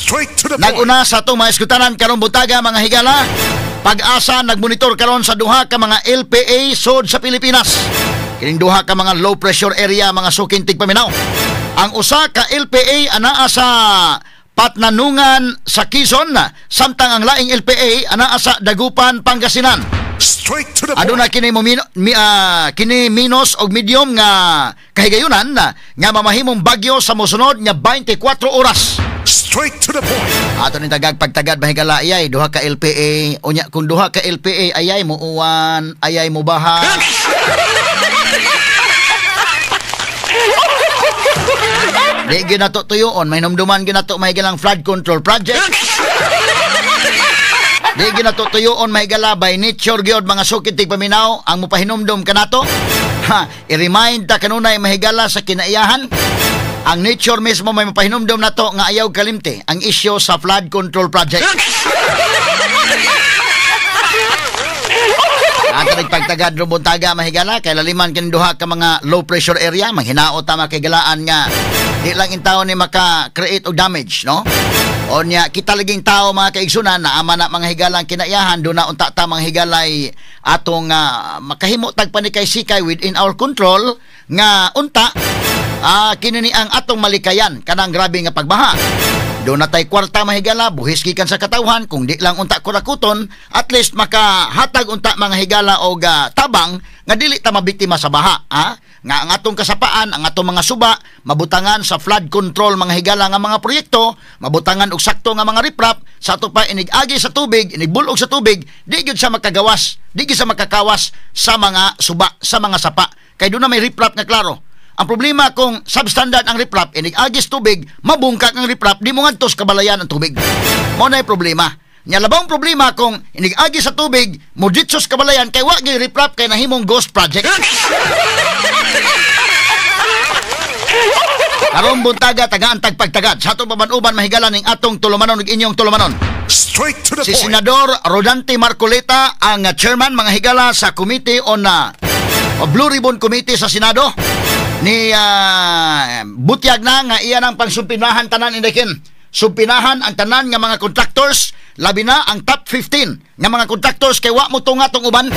Straight to the point. Naguna sa itong mga eskutanan karong buntaga mga higala. Pag-asa nagmonitor karon sa duha ka mga LPA sod sa Pilipinas. Kining duha ka mga low pressure area mga sukintig paminaw. Ang usa ka LPA anaa sa Patnanungan sa Quezon, samtang ang laing LPA anaa sa Dagupan, Pangasinan. Straight to the point. Aduna kini kini minus og medium nga kahigayunan nga mamahimong bagyo sa mosunod nga 24 oras. Straight to the point. Ato ni tagag pagtagad mahigala ayay duha ka LPA unya kung duha ka LPA ayay mo uwan, ayay mo baha. Di ginato tuyoon, may numduman ginato mahigalang flood control project. Di ginato tuyoon mahigala by nature gyud mga sukitig paminaw ang mupahinumdum kanato. I-remind ta kanunay mahigala sa kinaiyahan. Ang nature mismo may mapahinumdum nato nga ayaw kalimte ang isyu sa flood control project. Ato nagpagtagad rumbuntaga mahigala kay laliman kining duha ka mga low pressure area manghinaot ta makigalaan nga di lang in tao ni maka-create og damage, no? O niya, kita laging tao mga kaigsunan na ama na mga higalang kinaiyahan doon na unta ta mga higalay atong makahimo tagpanikay sikay within our control nga unta kinini ang atong malikayan kanang grabe nga pagbaha. Doon na tay kwarta mahigala buhis gikan sa katawhan kung di lang unta kurakuton at least makahatag unta mga higala og tabang nga dili ta mabiktima sa baha, nga ang atong kasapaan, ang atong mga suba mabutangan sa flood control mga higala nga mga proyekto, mabutangan og sakto nga mga riprap sa ato pa inigagi sa tubig, inigbulog sa tubig, di gyud sa makagawas, di gyud sa makakawas sa mga suba, sa mga sapa. Kay doon na may riprap nga klaro. Ang problema kung substandard ang riprap, inigagis tubig, mabungkak ang riprap, di mo ngadtos kabalayan ang tubig. Mo na problema. Nya labang problema kung inigagis sa tubig, muditsos kabalayan kay wa gyud riprap kay nahimong ghost project. Karong buntaga tagaan tagpagtagad sa atong paman-uban mahigala ning atong tulumanon ug inyong tulumanon. Straight to the Si point. Senador Rodante Marcoleta ang chairman mga higala sa Committee on Blue Ribbon Committee sa Senado. Ni butyag na nga iyan ang pangsumpinahan tanan indikin. Sumpinahan ang tanan nga mga contractors, labi na ang top 15 nga mga contractors kay wa mo tunga tong uban.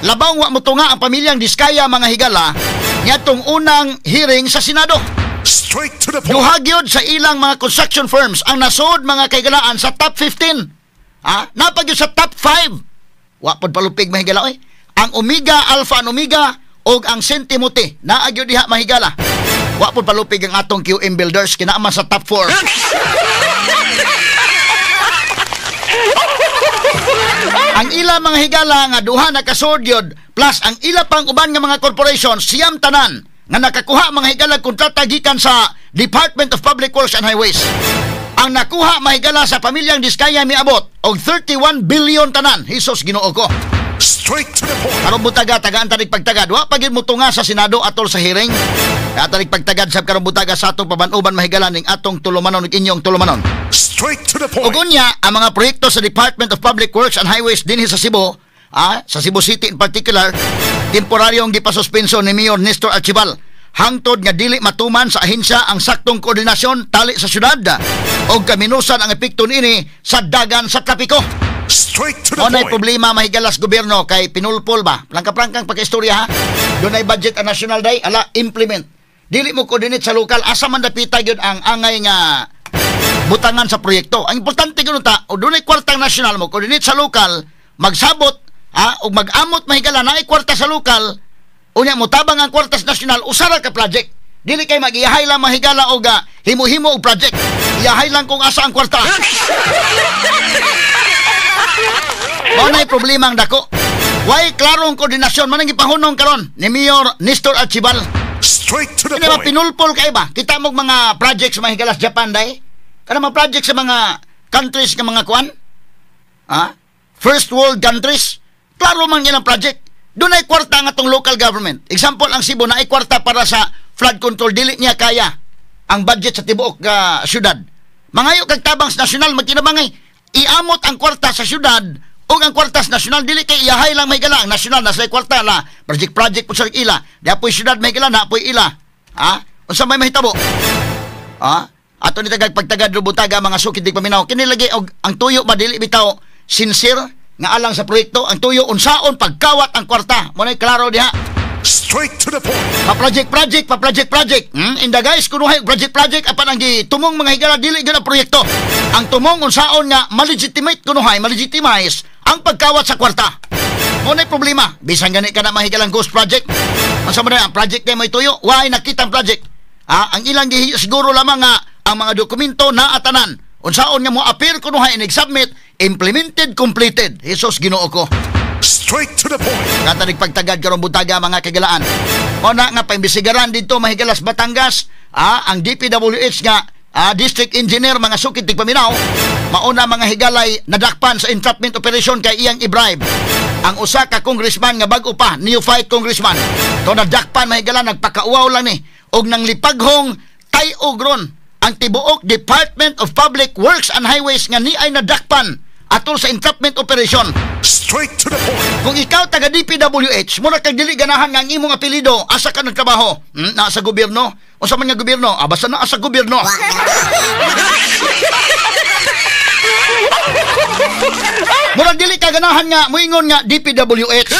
Labaw wa mo tunga ang pamilyang Diskaya mga higala nga tong unang hearing sa Senado. Straight to the point. Duhagyod sa ilang mga construction firms ang nasod mga kaigalaan sa top 15. Napagyod sa top 5. Wa pod palupig mahigala oy. Ang Omega, Alpha and Omega og ang Sentimuti naagyo diha mahigala. Wa pod palupig ang atong QM Builders kinaaman sa top 4. Ang ila mga higala nga duha na kasod gyud plus ang ila pang uban nga mga corporation siyam tanan nga nakakuha mga higala kontrata gikan sa Department of Public Works and Highways. Ang nakuha mahigala sa pamilyang Diskaya miabot og 31 billion tanan. Hesus Ginoo ko. Straight to the point. Karong butaga tagaan tanig pagtagad wa pagid mo tunga sa Senado atol sa hearing. Kaya tanig pagtagad sab karong butaga sa atong paban-uban mahigala ning atong tulumanon ug inyong tulumanon. Straight to the point. Ug unya ang mga proyekto sa Department of Public Works and Highways dinhi sa Cebu, sa Cebu City in particular, temporaryong gipasuspenso ni Mayor Nestor Archibal hangtod nga dili matuman sa ahensya ang saktong koordinasyon tali sa syudad og kaminusan ang epekto niini sa dagan sa trapiko. Straight to the Onay point. problema mahigalas gobyerno kay pinulpol ba? Plangka-plangkang pagkaistorya ha. Dunay budget ang national day, ala implement. Dili mo coordinate sa lokal, asa man dapita gyud ang angay nga butangan sa proyekto. Ang importante gyud ta, o dunay kwartang national mo coordinate sa lokal, magsabot ug mag-amot mahigala na kwarta sa lokal. Unya mo tabang ang kwartas national usara ka project. Dili kay mag-iyahay lang mahigala og himo-himo og project. Iyahay lang kung asa ang kwarta. Monay problema ang dako. Way klarong koordinasyon man ang ipahunong karon ni Mayor Nestor Archibal. Straight to the Kini ba point. pinulpol kay ba? Kita mo mga projects mga higalas Japan day. Kana mga projects sa mga countries nga mga kuan? First world countries. Klaro man yan ang project. Doon ay kwarta nga tong local government. Example, ang Cebu na ay kwarta para sa flood control. Dili niya kaya ang budget sa tibuok syudad. Mangayo kag tabang sa nasyonal magkinabangay. Iamot ang kwarta sa syudad o ang kwartas nasyonal. Dili kay iyahay lang may gala. Ang nasyonal nasa kwarta la. Project po sa ila. Di apoy syudad may gala na apoy ila. Unsa may mahitabo? ato ni tagag pagtagad lubutaga mga sukid di paminaw kini lagi og ang tuyo ba dili bitaw sincere nga alang sa proyekto ang tuyo unsaon pagkawat ang kwarta mo nay klaro diha. Straight to the point. Pa-project. Inda guys, kunuhay project apan ang gitumong mga higala dili gyud proyekto. Ang tumong unsaon nga malegitimize ang pagkawat sa kwarta. Mo nay problema. Bisan gani ka na mahigalang ghost project. Unsa man ang project kay may tuyo? Why nakita ang project? Ang ilang siguro lamang nga ang mga dokumento na atanan. Unsaon nga mo appear kunuhay and submit implemented completed. Jesus Ginoo ko. Straight to the point. Katanig pagtagad karong butaga mga kagalaan. Muna nga paimbisigaran dito mahigalas Batangas, ang DPWH nga district engineer mga sukid tigpaminaw, mauna mga higalay nadakpan sa entrapment operation kay iyang i-bribe. Ang usa ka congressman nga bag-o pa, neophyte congressman. To nadakpan mahigalan nagpakauaw lang ni og nang lipaghong tay-ogron ang tibuok Department of Public Works and Highways nga ni ay nadakpan atol sa entrapment operation. Straight to the point. Kung ikaw taga DPWH, muna kag dili ganahan nga ang imong apelyido, asa ka nagtrabaho? Na sa gobyerno? O sa mga gobyerno? Basta na sa gobyerno. Muna dili ka ganahan nga moingon nga DPWH.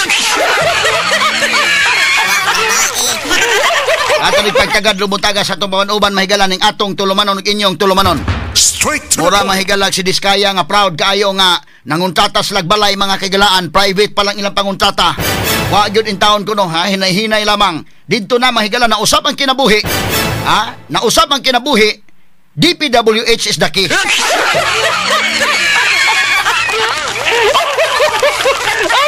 Ato ni pagkagad lumutaga sa atong paman-uban mahigala ning atong tulumanon ug inyong tulumanon. Straight to the Mura point. mahigalag si Diskaya nga proud kaayo nga nanguntata sa lagbalay mga kagalaan, private pa lang ilang panguntata. Wa gyud in town kuno hinay-hinay lamang. Didto na mahigala na usab ang kinabuhi. Nausab ang kinabuhi. DPWH is the key.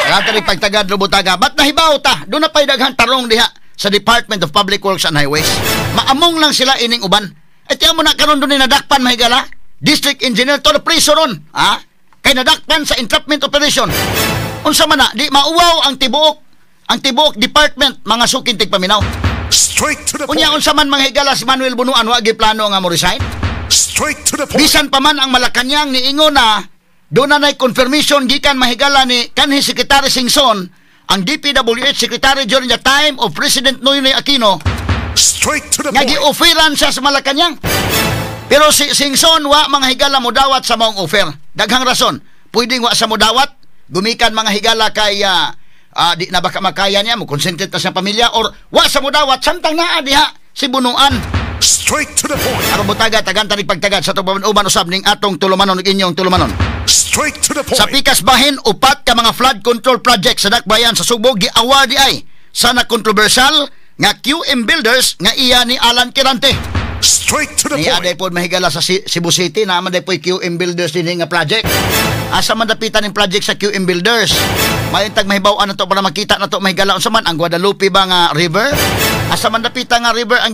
Ato ni pagtagad lumutaga, ba't nahibaw ta? Doon na pa'y daghang tarong diha sa Department of Public Works and Highways. Maamong lang sila ining uban. At yan mo na karon doon nadakpan mahigala. District Engineer to the priso ron. Kay nadakpan sa entrapment operation. Unsa man na, di mauwaw ang tibuok department mga sukin tigpaminaw. Straight to the point. Unya unsa man mga higala si Manuel Bunuan wa gi plano nga mo resign. Straight to the point. Bisan pa man ang Malacañang niingon na doon na confirmation gikan mahigala ni kanhi Secretary Singson, ang DPWH Secretary during the time of President Noynoy Aquino. Straight to the Nga point. gi-offeran siya sa Malacañang. Pero si Singson wa mga higala mo dawat sa maong offer. Daghang rason. Pwedeng wa sa mo dawat, gumikan mga higala kay di na baka makaya niya mo consented ta sa pamilya or wa sa mo dawat samtang naa diha si Bunuan. Straight to the point. Aron butaga tagan tani pagtagad sa tubaban uban usab ning atong tulumanon ug inyong tulumanon. Straight to the point. Sa pikas bahin upat ka mga flood control project sa dakbayan sa Subo gi-award ay sa na-controversial nga QM Builders nga iya ni Alan Quirante. Straight to the Ni point. aday po mahigala sa Cebu City na man day po QM Builders din nga project. Asa man dapitan ng project sa QM Builders. Maintag mahibaw-an na to para makita na to mahigala unsa man ang Guadalupe ba nga river. Asa man dapitan nga river ang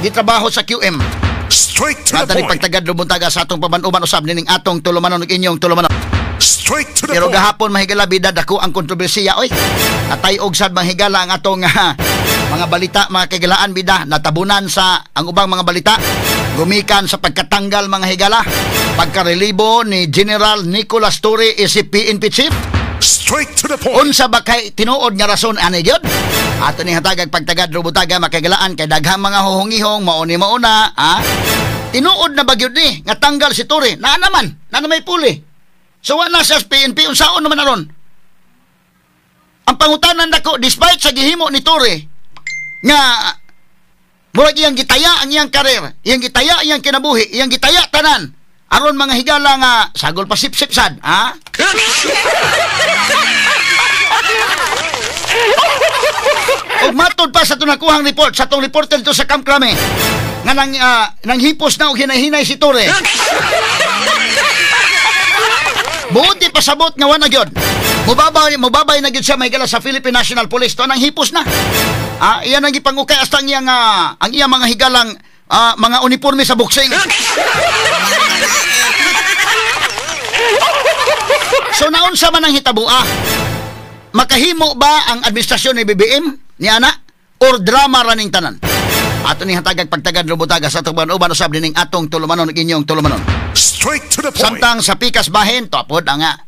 gitrabaho sa QM. Straight to the Natali point. pagtagad lumutaga sa atong paman-uban usab ning atong tulumanon ug inyong tulumanon. Straight to the Pero point. gahapon mahigala bida dako ang kontrobersiya oy. Natay-og sad mahigala ang atong mga balita mga kagalaan bida natabunan sa ang ubang mga balita gumikan sa pagkatanggal mga higala pagkarelibo ni General Nicolas Torre isip PNP chief. Straight to the point. Unsa ba kay tinuod nga rason ani gyud? Ato ni hatagag pagtagad rubutaga makagalaan kay daghang mga huhungihong mauni mauna tinuod na ba gyud ni nga tanggal si Torre na may puli. So wala sa PNP unsaon naman aron? Ang pangutanan nako despite sa gihimo ni Torre nga murag iyang gitaya ang iyang karer, iyang gitaya iyang kinabuhi, iyang gitaya tanan aron mga higala nga sagol pa sip-sip sad, Og matod pa sa tunakuhang report sa tong reporter dito sa Camp Crame nga nang hipos na og hinay-hinay si Torre. Buti pasabot nga wala gyud. Mubabay na gyud siya mahigala sa Philippine National Police to nang hipos na. Iyan ang gipangukay hasta ang iyang mga higalang mga uniforme sa boxing. So naunsa man ang hitabo makahimo ba ang administrasyon ni BBM ni ana or drama raning tanan? Ato ni hatagag pagtagad lubutaga sa tuban uban usab dining atong tulumanon ug inyong tulumanon. Straight to the point. Samtang sa pikas bahin to apod nga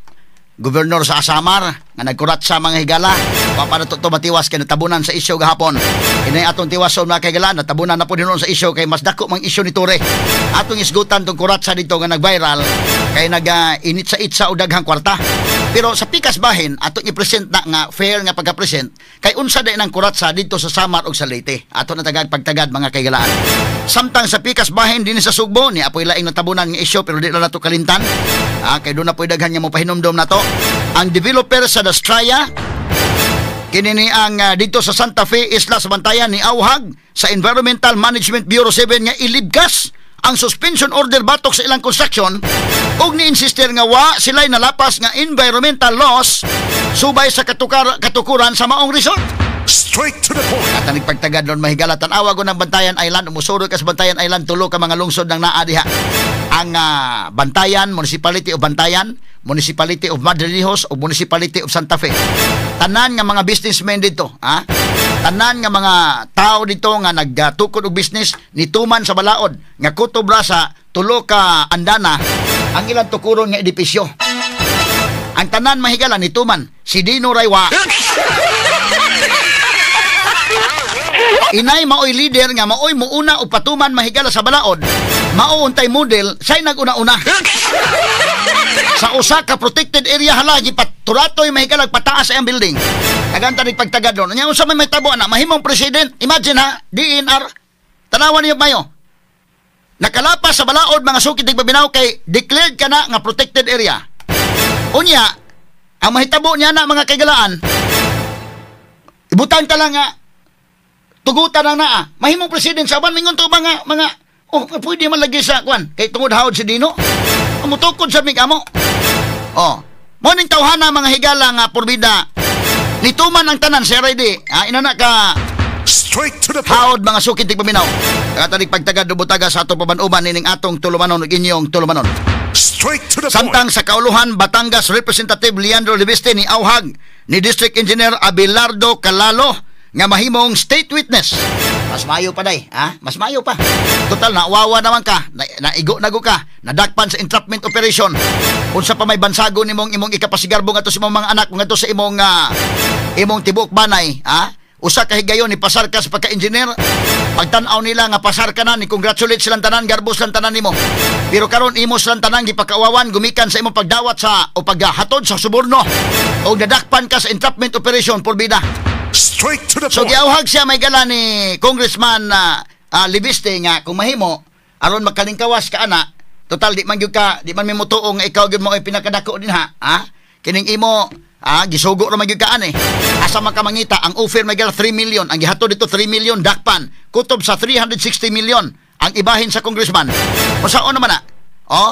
gobernador sa Asamar nga nagkurat sa mga higala papanato to matiwas kay natabunan sa isyu gahapon. Inay atong tiwason mga higala natabunan na po dinon sa isyu kay mas dako mang isyu ni Ture. Atong isgutan tong kurat sa dito nga nag-viral kay init sa itsa og daghang kwarta. Pero sa pikas bahin atong i-present na nga fair nga pagka-present kay unsa day nang kurat sa dito sa Samar ug sa Leyte. Ato na tagad pagtagad mga kaigalaan. Samtang sa pikas bahin dinhi sa Sugbo ni apoy laing natabunan nga isyu pero di na nato kalintan. Kay doon na po daghan nga mo pahinomdom na to. Ang developer sa Dastraya, kinini ang dito sa Santa Fe, Isla sa Bantayan ni Auhag sa Environmental Management Bureau 7 nga ilibgas ang suspension order batok sa ilang construction ug ni-insister nga sila'y nalapas nga environmental laws subay sa katukuran sa maong resort. Straight to the point. At ang nagpagtagad doon mahigala tanawa ko ng Bantayan Island, umusuro ka sa Bantayan Island, tulo ka mga lungsod ng naadiha. Ang Bantayan, Municipality of Bantayan, Municipality of Madrinhos o Municipality of Santa Fe. Tanan nga mga businessmen dito, tanan nga mga tao dito nga nagtukod og business nituman sa balaod nga kutobra sa tulo ka andana ang ilang tukuron nga edipisyo. Ang tanan mahigala nituman si Dino Raywa. Inay maoy leader nga maoy muuna o patuman mahigala sa balaod, mauuntay model say naguna-una. Sa usa ka protected area halagi paturatoy mahigala pataas sa building. Kaganta ni pagtagad doon. Nya unsa may tabo na mahimong president? Imagine ha, DNR. Tanawan niyo mayo. Nakalapas sa balaod mga sukid ug babinaw kay declared kana nga protected area. Unya, ang mahitabo niya na mga kaigalaan. Ibutang ta lang nga tugutan ang naa. Mahimong president sa mingon to mga pwede man lagi sa kwan kay tungod hawd si Dino. Mutukod sa migamo. Morning tawhana mga higala nga porbida. Nituman ang tanan si RD. Inana ka Straight to the point. hawd mga sukid tig paminaw. Katalig pagtagad butaga sa atong pabanuban nining atong tulumanon ug inyong tulumanon. Straight to the point. Samtang sa kauluhan Batangas Representative Leandro Libeste ni Auhag ni District Engineer Abelardo Calalo nga mahimong state witness. Mas mayo pa day, Mas mayo pa. Total na wawa naman ka, naigo nago ka, nadakpan sa entrapment operation. Unsa pa may bansago nimong imong ikapasigarbo ngadto sa imong mga anak ngadto sa imong tibok banay, Usa ka higayon ni pasar ka sa pagka-engineer. Pagtan-aw nila nga pasar ka na ni congratulate silang tanan, garbos lang tanan nimo. Pero karon imo silang tanan gipakawawan gumikan sa imong pagdawat sa o paghatod sa suborno o nadakpan ka sa entrapment operation porbida. Straight to the So point. giawhag siya may gala ni Congressman Libiste nga kung mahimo aron makalingkawas ka ana, total di man mi mutuo nga ikaw gyud mo ay pinakadako dinha, kining imo gisugo ra magyud ka ani. Asa man ka mangita ang offer may gala 3 million, ang gihatod dito 3 million dakpan, kutob sa 360 million ang ibahin sa congressman. Usaon naman na.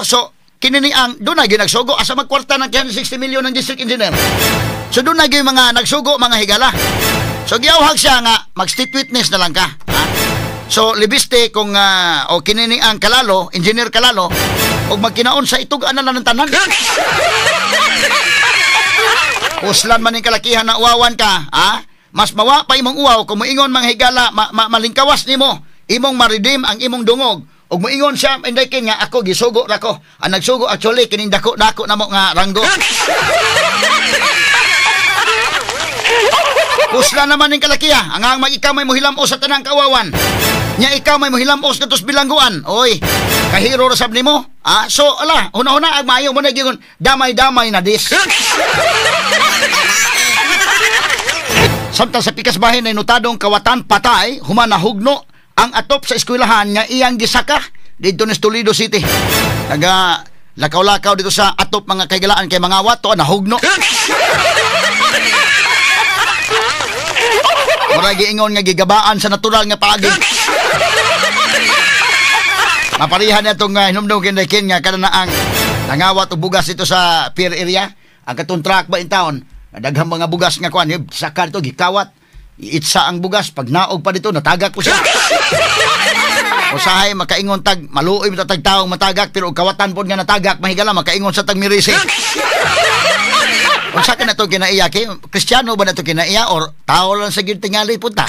So kinini ang doon na ginagsugo asa magkwarta ng 360 million ng district engineer. So doon na mga nagsugo mga higala. So giawhag siya nga mag-state witness na lang ka. So Libiste kung o kinini ang Calalo, engineer Calalo, og magkinaon sa itug-an na ng tanan. Uslan man ning kalakihan na uwawan ka, mas mawa pa imong uwaw kung moingon mga higala malingkawas nimo, imong ma-redeem ang imong dungog. Og moingon siya inday kin nga ako gisugo ra ko. Ang nagsugo actually kining dako namo nga ranggo. Usla naman ning kalakiya, ang ikaw may mohilamos sa tanang kawawan. Nya ikaw may mohilamos katos bilangguan. Oy, kahiro ra sab nimo. So ala, una-una ag maayo mo na gyud damay-damay na dis. Samtang sa pikas bahin ay notadong kawatan patay, human nahugno ang atop sa eskwelahan nga iyang gisaka dito sa Toledo City. Lakaw-lakaw dito sa atop mga kaigalaan kay mga wato nahugno. Murag giingon nga gigabaan sa natural nga paagi. Maparihan na itong hinumdum kindakin nga kananaang nangawat o bugas ito sa pier area. Ang katong truck ba in town, daghang mga bugas nga kuan, saka dito gikawat. Iitsa ang bugas, pag naog pa dito, natagak po siya. Usahay, makaingon tag, maluoy mo tag taong matagak, pero kawatan po nga natagak, mahigala, makaingon sa tag mirisi. Unsa ka na ito kinaiya? Kristiyano ba na ito kinaiya? Or tao lang sa gyud tingali punta?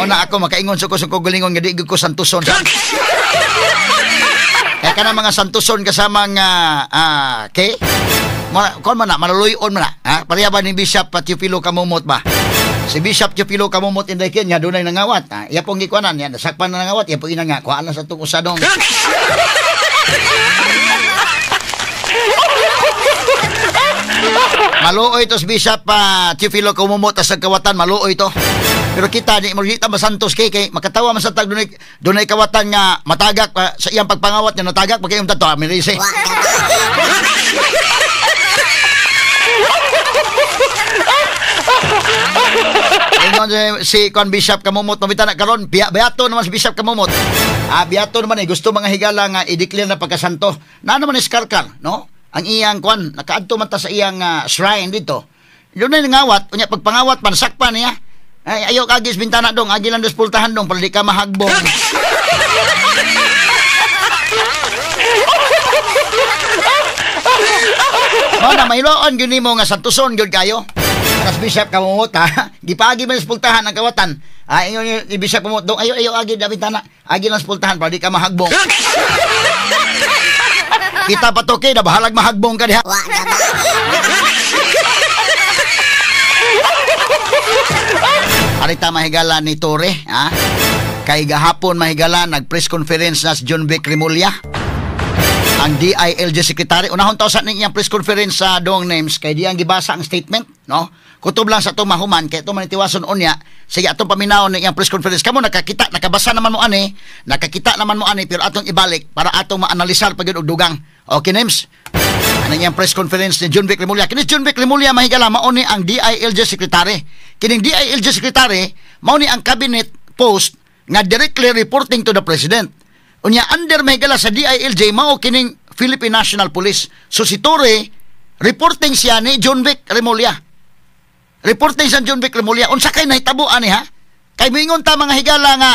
O na ako makaingon suko-suko gulingon nga di ko santuson sa. Kaya ka na mga santuson kasama nga kon man na maluluyon man na. Ha? Pareha ba ni Bishop Teofilo Kamumot ba? Si Bishop Teofilo Kamumot inday kanya dunay nangawat. Ha? Iya pong gikuanan yan, nasakpan na nangawat, iya po ina nga kuha lang sa tong usadong. Maluoy to si Bishop Teofilo Kamumot sa kawatan, maluoy to. Pero kita di magita masantos kay makatawa man sa tag dunay kawatan nga matagak sa iyang pagpangawat nga natagak pagkayong tato Mirise. Ingon si Kon Bishop Kamumot mabita na karon beato naman si Bishop Kamumot. Beato naman gusto mga higala nga i-declare na pagkasanto. Na naman is karkar, no? Ang iyang kwan nakaadto man ta sa iyang shrine dito. Dunay ngawat unya pagpangawat man sakpan niya. Ay, ayaw kagis bintana dong, agi lang pultahan dong, para di ka mahagbong. Mana, mahiloon yun mo nga santuson, yun kayo. Mas Bishop Kamumot, ha? Gipagi man pultahan ang kawatan. Ingon yung Bishop Kamumot dong, ayaw agi na bintana, agi lang pultahan, para di ka mahagbong. Kita pa to kay, nabahalag mahagbong ka diha. Arita mahigala ni Tore, ha? Kay gahapon mahigala nag-press conference na si John Vic Remulla, ang DILG Secretary. Unahon tawsan niyang press conference sa Dong Names kay diyang gibasa ang statement, no? Kutob lang sa itong mahuman kay itong manitiwason unya. Sige atong paminaw niyang press conference. Kamo nakakita, nakabasa naman mo ani, nakakita naman mo ani, pero atong ibalik para atong maanalisar pag yun og dugang. Okay, Names? Ano niyang press conference ni John Vic Remulla? Kini John Vic Remulla mahigala mao ni ang DILG Secretary. Kining DILG Secretary mao ni ang cabinet post nga directly reporting to the President. Unya under mahigala sa DILG mao kining Philippine National Police. So si Tore reporting siya ni John Vic Remulla. Reporting sa John Vic Remulla. Unsa kay nahitabo ani ha? Kay mingon ta mga higala nga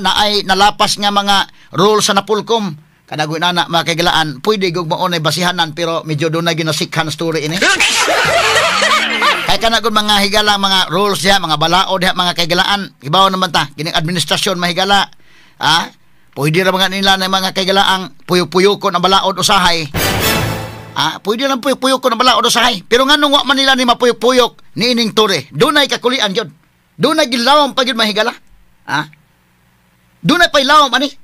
naay nalapas nga mga rules sa Napolcom. Kanagoy na mga kaigalaan, pwede gug maunay basihanan pero medyo doon na ginasikhan story ini. Kaya kanagoy mga higala, mga rules diha, mga balaod diha, mga kaigalaan, ibaw naman ta, kining administrasyon mahigala, pwede ra mga nila na mga kaigalaang puyo-puyokon ang balaod usahay. Pwede lang puyo-puyokon ang balaod usahay. Pero nganong wa man nila ni mapuyok-puyok ni ining Tore, dunay kakulian jud. Dunay gilawom pa gyud mahigala. Dunay pailawom ani.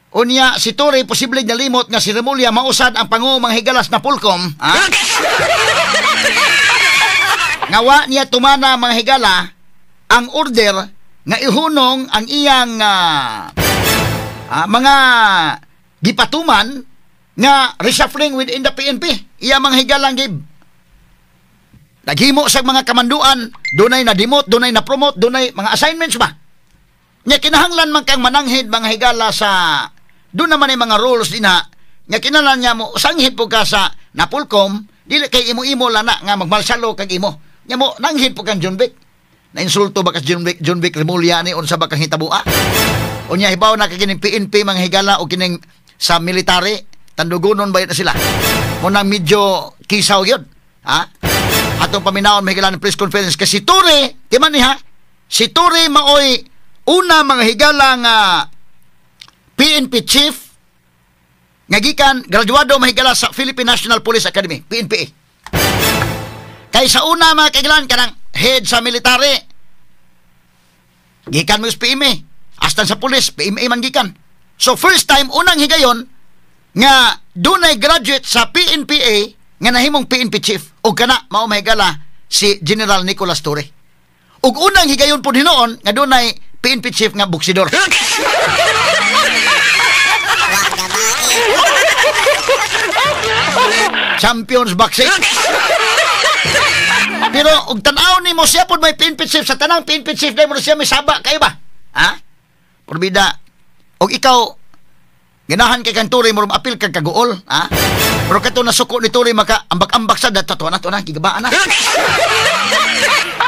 Unya si Tore posible nalimot nga si Remulla mausad ang pangumang higalas na Polcom, ngawa niya tumana mga higala ang order nga ihunong ang iyang mga gipatuman nga reshuffling within the PNP. Iya mga higalang gib naghimo sa mga kamanduan, dunay na dimot, dunay na promote, dunay mga assignments ba. Nya kinahanglan man kang mananghid mga higala sa doon naman ay mga rules din ha. Nga kinalan niya mo, sanghit po ka sa Napolcom, dili kay imo-imo lang na nga magmalsalo kag imo. Nya mo, nanghit po kang John Vic. Na-insulto ba ka John Vic Remulla ni unsa ba kang hitabua? O niya, hibaw na kagining PNP mga higala o kining sa military, tandugunon ba yun na sila? Munang medyo kisaw yun. Atong paminaon mga higala ng press conference. Kasi Tore, di man ni ha? Si Tore maoy una mga higala nga PNP chief nga gikan graduado mahigala sa Philippine National Police Academy, PNPA. Kay sa una mga kaigalan kanang head sa military gikan mo sa PMA, astan sa police PMA man gikan. So first time unang higayon nga dunay graduate sa PNPA nga nahimong PNP chief ug kana mao mahigala si General Nicolas Torre. Ug unang higayon po hinoon nga dunay PNP chief nga buksidor. Champions boxing. Pero ug tan-aw nimo siya pud may PNP chief sa tanang PNP chief dai mo siya may saba kay ba? Porbida. Og ikaw ganahan kay kang Tore mo apil kag kaguol, Pero kato nasuko ni Tore maka ambak-ambak sa dato na gigabaan na.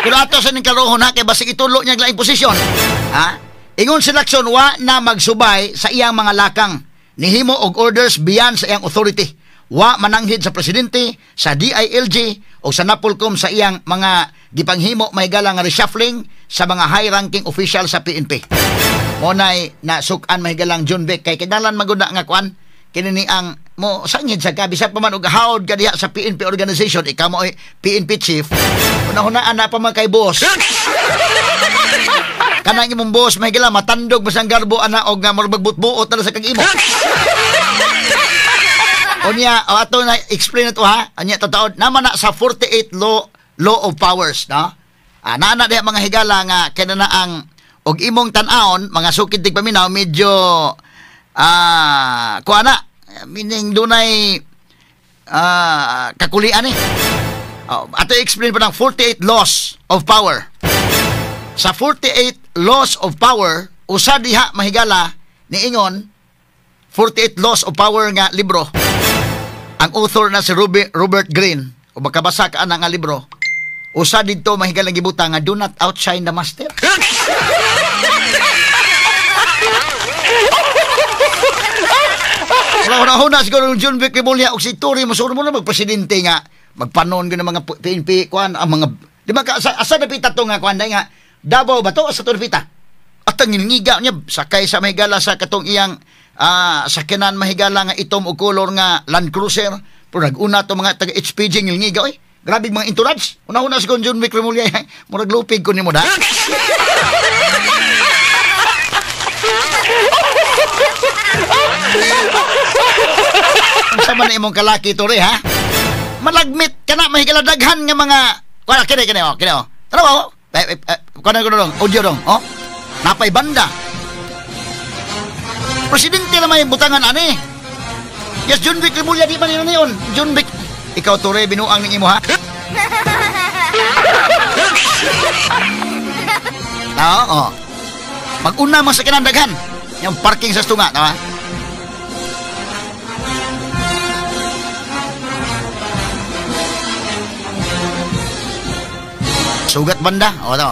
Pero ato sa ning karohon kay basig itulo niya laing posisyon. Ingon seleksyon wa na magsubay sa iyang mga lakang. Nihimo og orders beyond sa iyang authority. Wa mananghid sa presidente, sa DILG o sa Napolcom sa iyang mga gipanghimo mahigala nga reshuffling sa mga high-ranking official sa PNP. Monay na sukan mahigalang John Vic kay kidalan maguna nga kwan kini ni ang mo sangid sa kabisa pa man og hawd ka diha sa PNP organization, ikaw mo ay PNP chief, una-hunaan na pa man kay boss. Kanang imong boss mahigala matandog basang garbo ana og nga magbutbuot na sa kag imo. Unya ato na explain na to ha. Anya tataod naman na sa 48 law of powers, no? Naana diha mga higala nga kana na ang og imong tan-aon mga sukid tig paminaw medyo kuana meaning dunay kakulian eh. Ato explain pa ng 48 laws of power. Sa 48 laws of power, usa diha mahigala niingon 48 laws of power nga libro. Ang author na si Robert Greene, o makabasa ka na nga libro, usa dito mahigala gibutang nga do not outshine the master. Una siguro John Vic Rimulya og si Tory masuro mo na magpresidente nga magpanon gyud ng mga PNP kuan ang mga di ba asa napita to nga kuan nga Davao ba to sa Torpita at ang ngiga niya sakay sa mahigala sa katong iyang sakyanan mahigala nga itom og color nga Land Cruiser pero nag-una to mga taga HPG ngiga oy grabe mga entourage una-una siguro John Vic Rimulya murag lupig ko nimo da. Sama na imong kalaki to ha? Malagmit ka na mahigala daghan nga mga kuan kini tanaw kuan dong audio dong napay banda presidente na may butangan ani yes John Vic Rimulya di man niyon John Vic ikaw Tore binuang ning imo ha. Oo mag-una mo sa kinandaghan yung parking sa Stunga tama. Sugat banda o to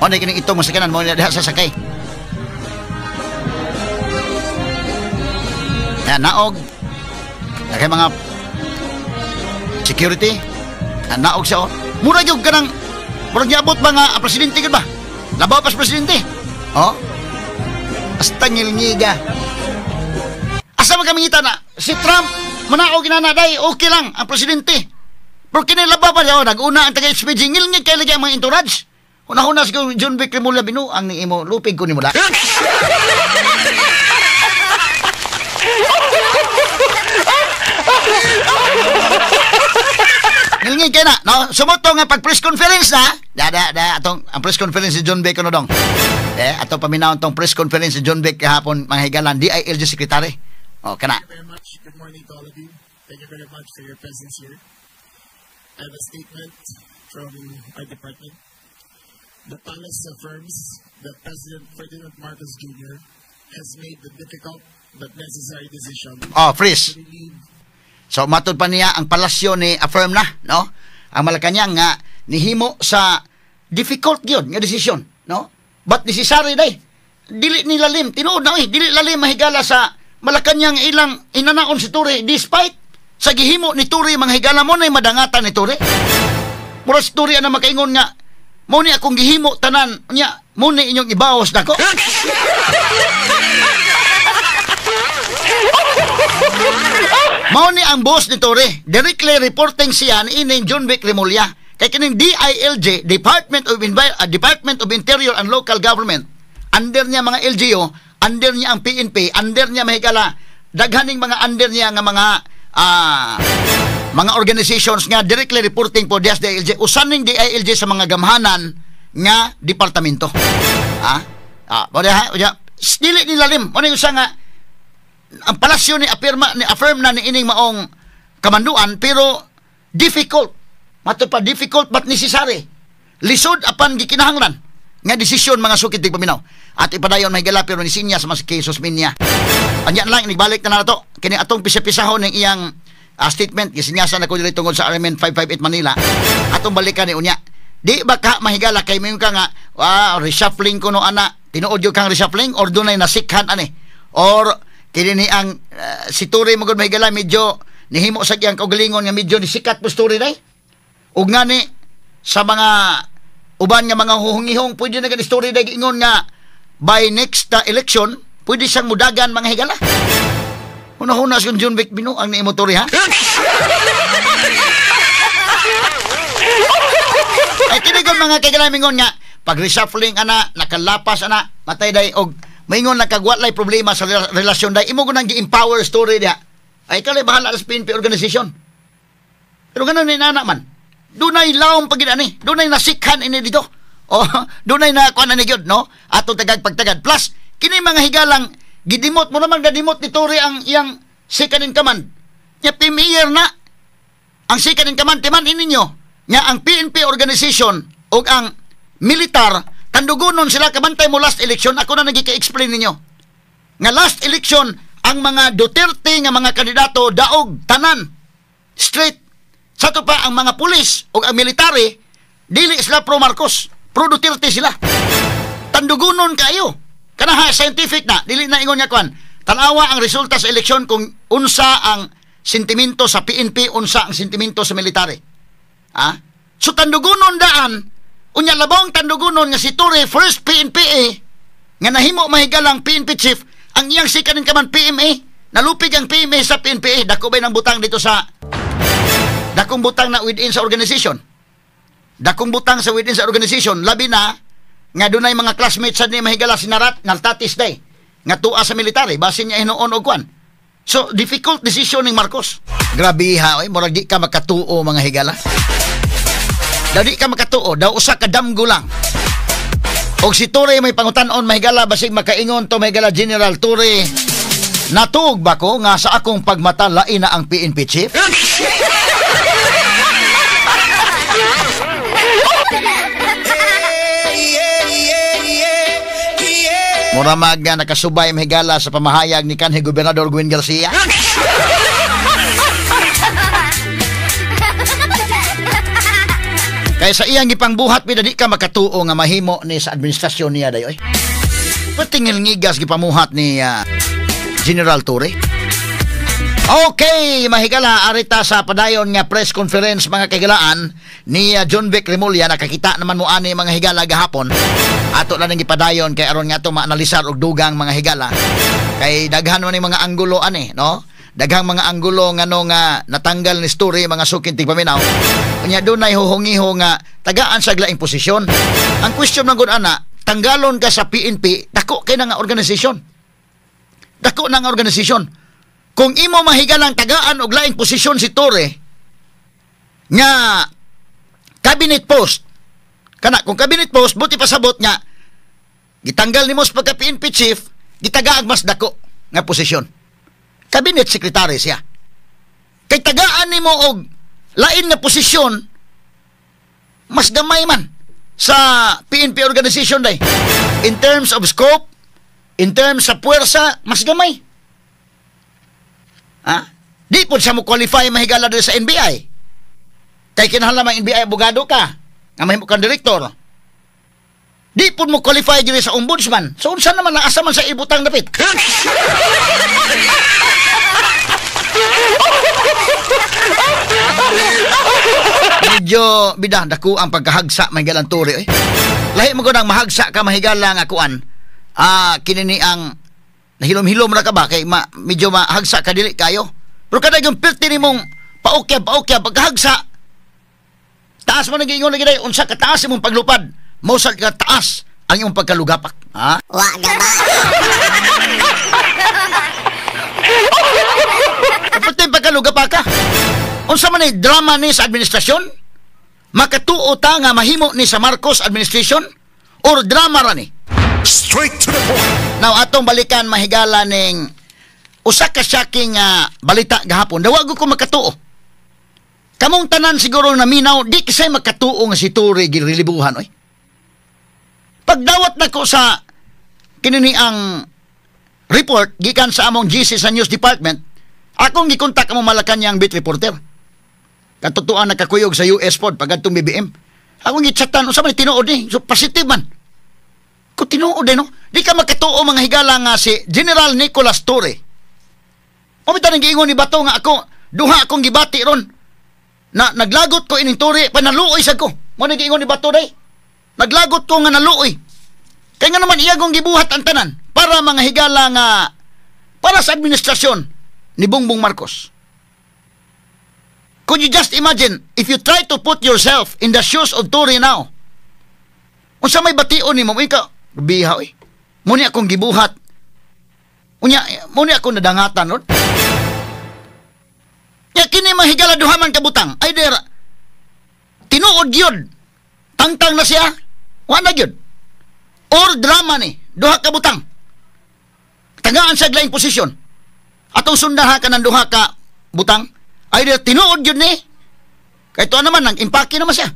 o na kining itong masakanan mo diha sa sakay na naog na kay mga security na naog siya mura yung kanang murag niabot mga presidente ka ba labaw pas presidente hasta ngilngiga asa magamingita na si Trump manaog ginanaday okay lang ang presidente. Pero kinilaba pa siya, nag-una ang taga-HPG, ngilngig kayo lagi ang mga entourage. Una-una siguro John Vic Rimulya binuang ni imo, lupig ko ni mo da. Ngilngig kayo na, no? Sumuto nga pag-press conference na, atong ang press conference si John Vic ano dong. Atong paminawon tong press conference si John Vic kahapon, mga higalan, DILG Secretary. Kana. Thank you very much. Good morning to all of you. Thank you very much for your presence here. I have a statement from our department. The palace affirms that President Ferdinand Marcos Jr. has made the difficult but necessary decision freeze. to relieve. So matod pa niya ang palasyo ni affirm na, no? Ang Malacañang nga nihimo sa difficult gyud nga desisyon, no? But necessary day. Dili nilalim, tinuod na dili lalim mahigala sa Malacañang ilang inanaon si Tory despite sa gihimo ni Tory mga higala mo na madangatan ni Tory. Mura si Tory na makaingon nga mo ni akong gihimo tanan niya mo ni inyong ibawas nako. Mao ni ang boss ni Tory directly reporting siya ni ining John Vic Rimulya kay kining DILG Department of Interior and Local Government under niya mga LGU under niya ang PNP under niya mahigala daghaning mga under niya nga mga organizations nga directly reporting po DILG usaning DILG sa mga gamhanan nga departamento dili nilalim ano yung nga ang palasyo ni affirm na ni ining maong kamanduan pero difficult matod pa difficult but necessary lisod apan gikinahanglan nga desisyon mga sukid tig paminaw at ipadayon may gala pero ni sinya sa mga cases minya anya lang nagbalik na nato kini atong pisa-pisahon ning iyang statement gisinyasan ako diri tungod sa RMN 558 Manila atong balikan ni unya di ba ka mahigala kay mayon ka nga reshuffling kuno ana tinuod yo kang reshuffling or dunay nasikhan ani or kini ni ang si Tory magud mahigala medyo nihimo sa iyang kaugalingon nga medyo nisikat po Tory day ug ngani sa mga uban nga mga huhungihong pwede na story day ingon nga by next election pwede siyang mudagan mga higala Una-una si John Vic Bino ang naimotori ha. Ay tinigon mga kagalamingon nga pag reshuffling ana nakalapas ana matay day og maingon nakagwalay problema sa relasyon day imo gunang gi-empower story dia. Ay kalay bahala sa PNP organization. Pero ganun ni nana man. Dunay lawom pagid ani. Dunay nasikhan ini dito. O dunay na kuan ani gyud no. Ato tagag pagtagad. Plus kini mga higalang gidimot mo naman gadimot ni Tory ang iyang second in command. Nya premier na ang second in command timan ininyo. Nya ang PNP organization o ang militar kandugunon sila kabantay mo last election. Ako na nagika-explain ninyo. Nga last election ang mga Duterte nga mga kandidato daog tanan straight sa to pa ang mga pulis o ang military dili sila pro Marcos, pro Duterte sila. Tandugunon kayo. Kanaha scientific na dili na ingon nga kwan. Tanawa ang resulta sa eleksyon kung unsa ang sentimento sa PNP, unsa ang sentimento sa military. Ha? So tandugunon daan unya labong tandugunon nga si Tory first PNPA nga nahimo mahigalang PNP chief ang iyang second in command PMA. Nalupig ang PMA sa PNPA. Dako ba ng butang dito sa dakong butang na within sa organization. Dakong butang sa within sa organization. Labi na, nga dunay mga classmates sa ni mahigala sinarat, naltatis day. Nga tuwa sa military, basin niya hinoon o kwan. So, difficult decision ng Marcos. Grabe ha, oy, murag di ka makatuo mga higala. Daw di ka makatuo, daw usa ka damgo lang. Og si Tory may pangutanon mahigala, basig makaingon to mahigala General Tory. Natug ba ko nga sa akong pagmata lain na ang PNP chief? Muramag nga nakasubay mahigala sa pamahayag ni kanhi Gobernador Gwen Garcia. Kaya sa iyang gipangbuhat pinadi ka makatuo nga mahimo ni sa administrasyon niya dayoy. Patingil ngigas gipamuhat ni General Tory. Okay, mahigala arita sa padayon nga press conference mga kagalaan ni John Vic Remulla. Nakakita naman mo ani mga higala gahapon. Ato lang nang ipadayon kay aron nga to maanalisar og dugang mga higala. Kay daghan man ni mga anggulo ani, no? Daghang mga anggulo ngano nga natanggal ni Tory mga sukin tigpaminaw. Unya dunay huhungiho nga tagaan sa glaing posisyon. Ang question man gud ana, tanggalon ka sa PNP, dako kay nga organisasyon. Dako na nga organisasyon. Kung imo mahigalang tagaan og laing posisyon si Tory nga cabinet post, kana kung cabinet post buti pasabot nga gitanggal nimo sa pagka PNP chief, gitagaag mas dako nga posisyon. Cabinet secretary siya. Kay tagaan nimo og lain nga posisyon mas gamay man sa PNP organization day. In terms of scope, in terms sa puwersa, mas gamay. Ha? Di po siya mo qualify mahigala dito sa NBI. Kaya kinahanglan ng NBI abogado ka, nga mahimo kang direktor. Di po mo qualify dito sa ombudsman. So unsa naman asa man sa ibutang dapit? Medyo bidah dako ang pagkahagsa mahigalang Tory. Lahi mo ko nang mahagsa ka mahigala nga kuan. Kinini ang nahilom-hilom na ka ba kay medyo mahagsa ka dili kayo. Pero kada yung pirti nimong paukyab pagkahagsa. Taas mo nagingon lagi day unsa ka taas imong paglupad. Mausal ka taas ang imong pagkalugapak. Ha? Wa gaba. Pati pagkalugapak ka. Unsa man ay drama ni sa administrasyon? Makatuo ta nga mahimo ni sa Marcos administration or drama ra ni? Straight to the point. Now, atong balikan mahigala ning usa ka shocking balita gahapon. Dawago ko makatuo. Kamong tanan siguro na minaw, di kisay makatuo nga si Tory gililibuhan. Oy. Pagdawat nako sa kinini ang report gikan sa among GC sa News Department, akong gikontak among Malacañang beat reporter. Katutuan nakakuyog sa US pod pagadtong BBM. Akong gichatan unsa man tinuod ni? So positive man. Kung tinuod no? Di ka makatuo mga higala nga si General Nicolas Tory. Pamitan ang giingon ni Bato nga ako, duha akong gibati ron. Na naglagot ko ining Tory, panaluoy sa ko. Mo na giingon ni Bato day. Naglagot ko nga naluoy. Kaya nga naman iya kong gibuhat ang tanan para mga higala nga para sa administrasyon ni Bongbong Marcos. Could you just imagine if you try to put yourself in the shoes of Tory now? Unsa may bation nimo, ikaw bihaw eh. Muni akong gibuhat. Muni akong nadangatan ron. Ya kini mahigala duhaman ka butang. Ay dera. Tinuod gyud. Tangtang na siya. Wa na gyud. Or drama ni, duha ka butang. Tagaan sa laing posisyon. Atong sundaha ka ng duha ka butang. Ay dera tinuod gyud ni. Kay to naman nang impake naman siya.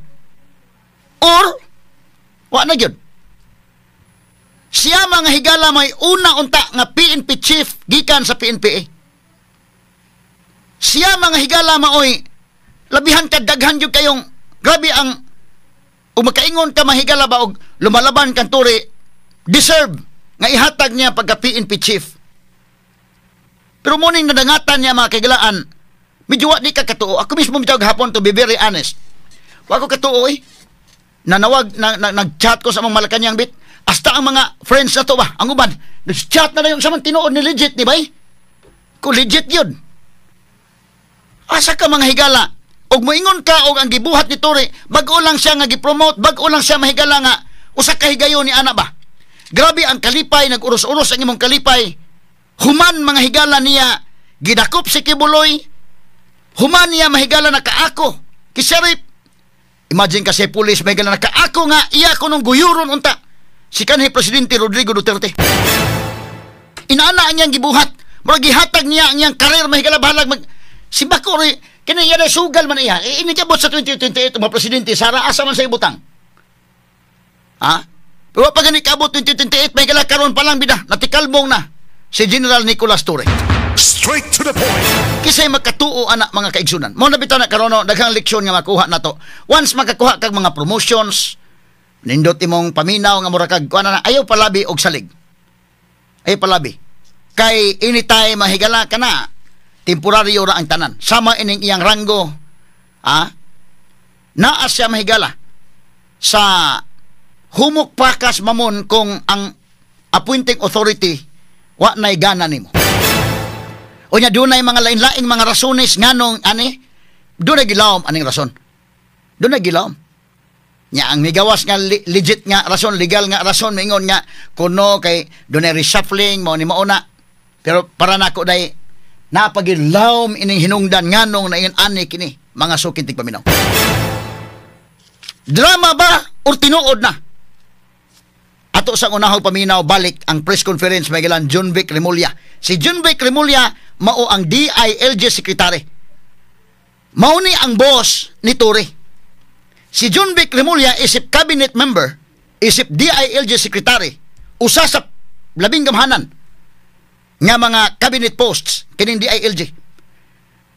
Or wa na gyud. Siya mga higala may una-unta nga PNP chief gikan sa PNPA. Siya mga higala maoy labihan ka daghan jud kayong grabe ang makaingon ka mahigala ba og lumalaban kang Tory deserve nga ihatag niya pagka PNP chief. Pero muning nadangatan niya mga kaigalaan, medyo wa di ka katuo. Ako mismo mitawag hapon to be very honest. Wa ko katuo eh. Nanawag nag-chat ko sa mga Malacanang bit. Hasta ang mga friends na to ba, ang uban, nag-chat na yung sa mga tinuod ni legit, di ba? Kung legit yun. Asa ka mga higala? Og moingon ka og ang gibuhat ni Tory, bag-o lang siya nga gipromote, bag-o lang siya mahigala nga usa ka higayon ni ana ba. Grabe ang kalipay, nag-uros-uros ang imong kalipay. Human mga higala niya gidakop si Kibuloy. Human niya mahigala na kaako. Kisarip. Imagine kasi pulis mahigala na kaako nga iya ko nung guyuron unta. Si kanhi Presidente Rodrigo Duterte. Inaana niyang gibuhat. Murag gihatag niya ang iyang karir mahigala bahalag si Bakuri kini iya sugal man iya. Inigabot sa 2028 mga presidente sara asa man sa ibutang. Ha? Pero pag gani kabot 2028 mahigala karon pa lang bida natikalbong na si General Nicolas Torre. Straight to the point. Kisay magkatuo anak mga kaigsunan. Mo na bitaw na karon daghang leksyon nga makuha nato. Once makakuha kag mga promotions, nindot imong paminaw nga mura kag kuana na ayaw palabi og salig. Ayaw palabi. Kay anytime mahigala ka na, temporaryo ra ang tanan. Sama ining iyang ranggo. Naa siya mahigala sa humok pakas mamon kung ang appointing authority wa nay gana nimo. O nya dunay mga lain-laing mga rasones nganong dunay gilawom aning rason. Dunay gilawom. Nya ang migawas nga legit nga rason, legal nga rason mingon nga kuno kay dunay reshuffling mo ni mauna. Pero para nako day napagilawom ining hinungdan nganong na iyon ani kini mga sukintig paminaw. Drama ba or tinuod na? Ato sa unahog paminaw balik ang press conference may gilan John Vic Remulla. Si John Vic Remulla mao ang DILG secretary. Mao ni ang boss ni Tory. Si John Vic Remulla isip cabinet member, isip DILG secretary, usa sa labing gamhanan nga mga cabinet posts kining DILG.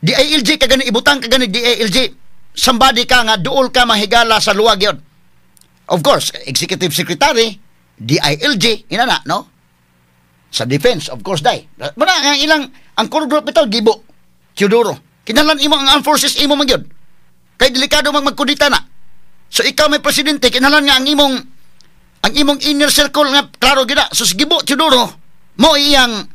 DILG kagani ibutang kagani DILG. Somebody ka nga duol ka mahigala sa luwag yon. Of course, executive secretary DILG inana no sa defense of course dai muna ang ilang ang core group ito gibo Teodoro kinahanglan imo ang armed forces imo man gyud kay delikado magkudita na so ikaw may presidente kinahanglan nga ang imong inner circle nga klaro gid so gibo Teodoro mo iyang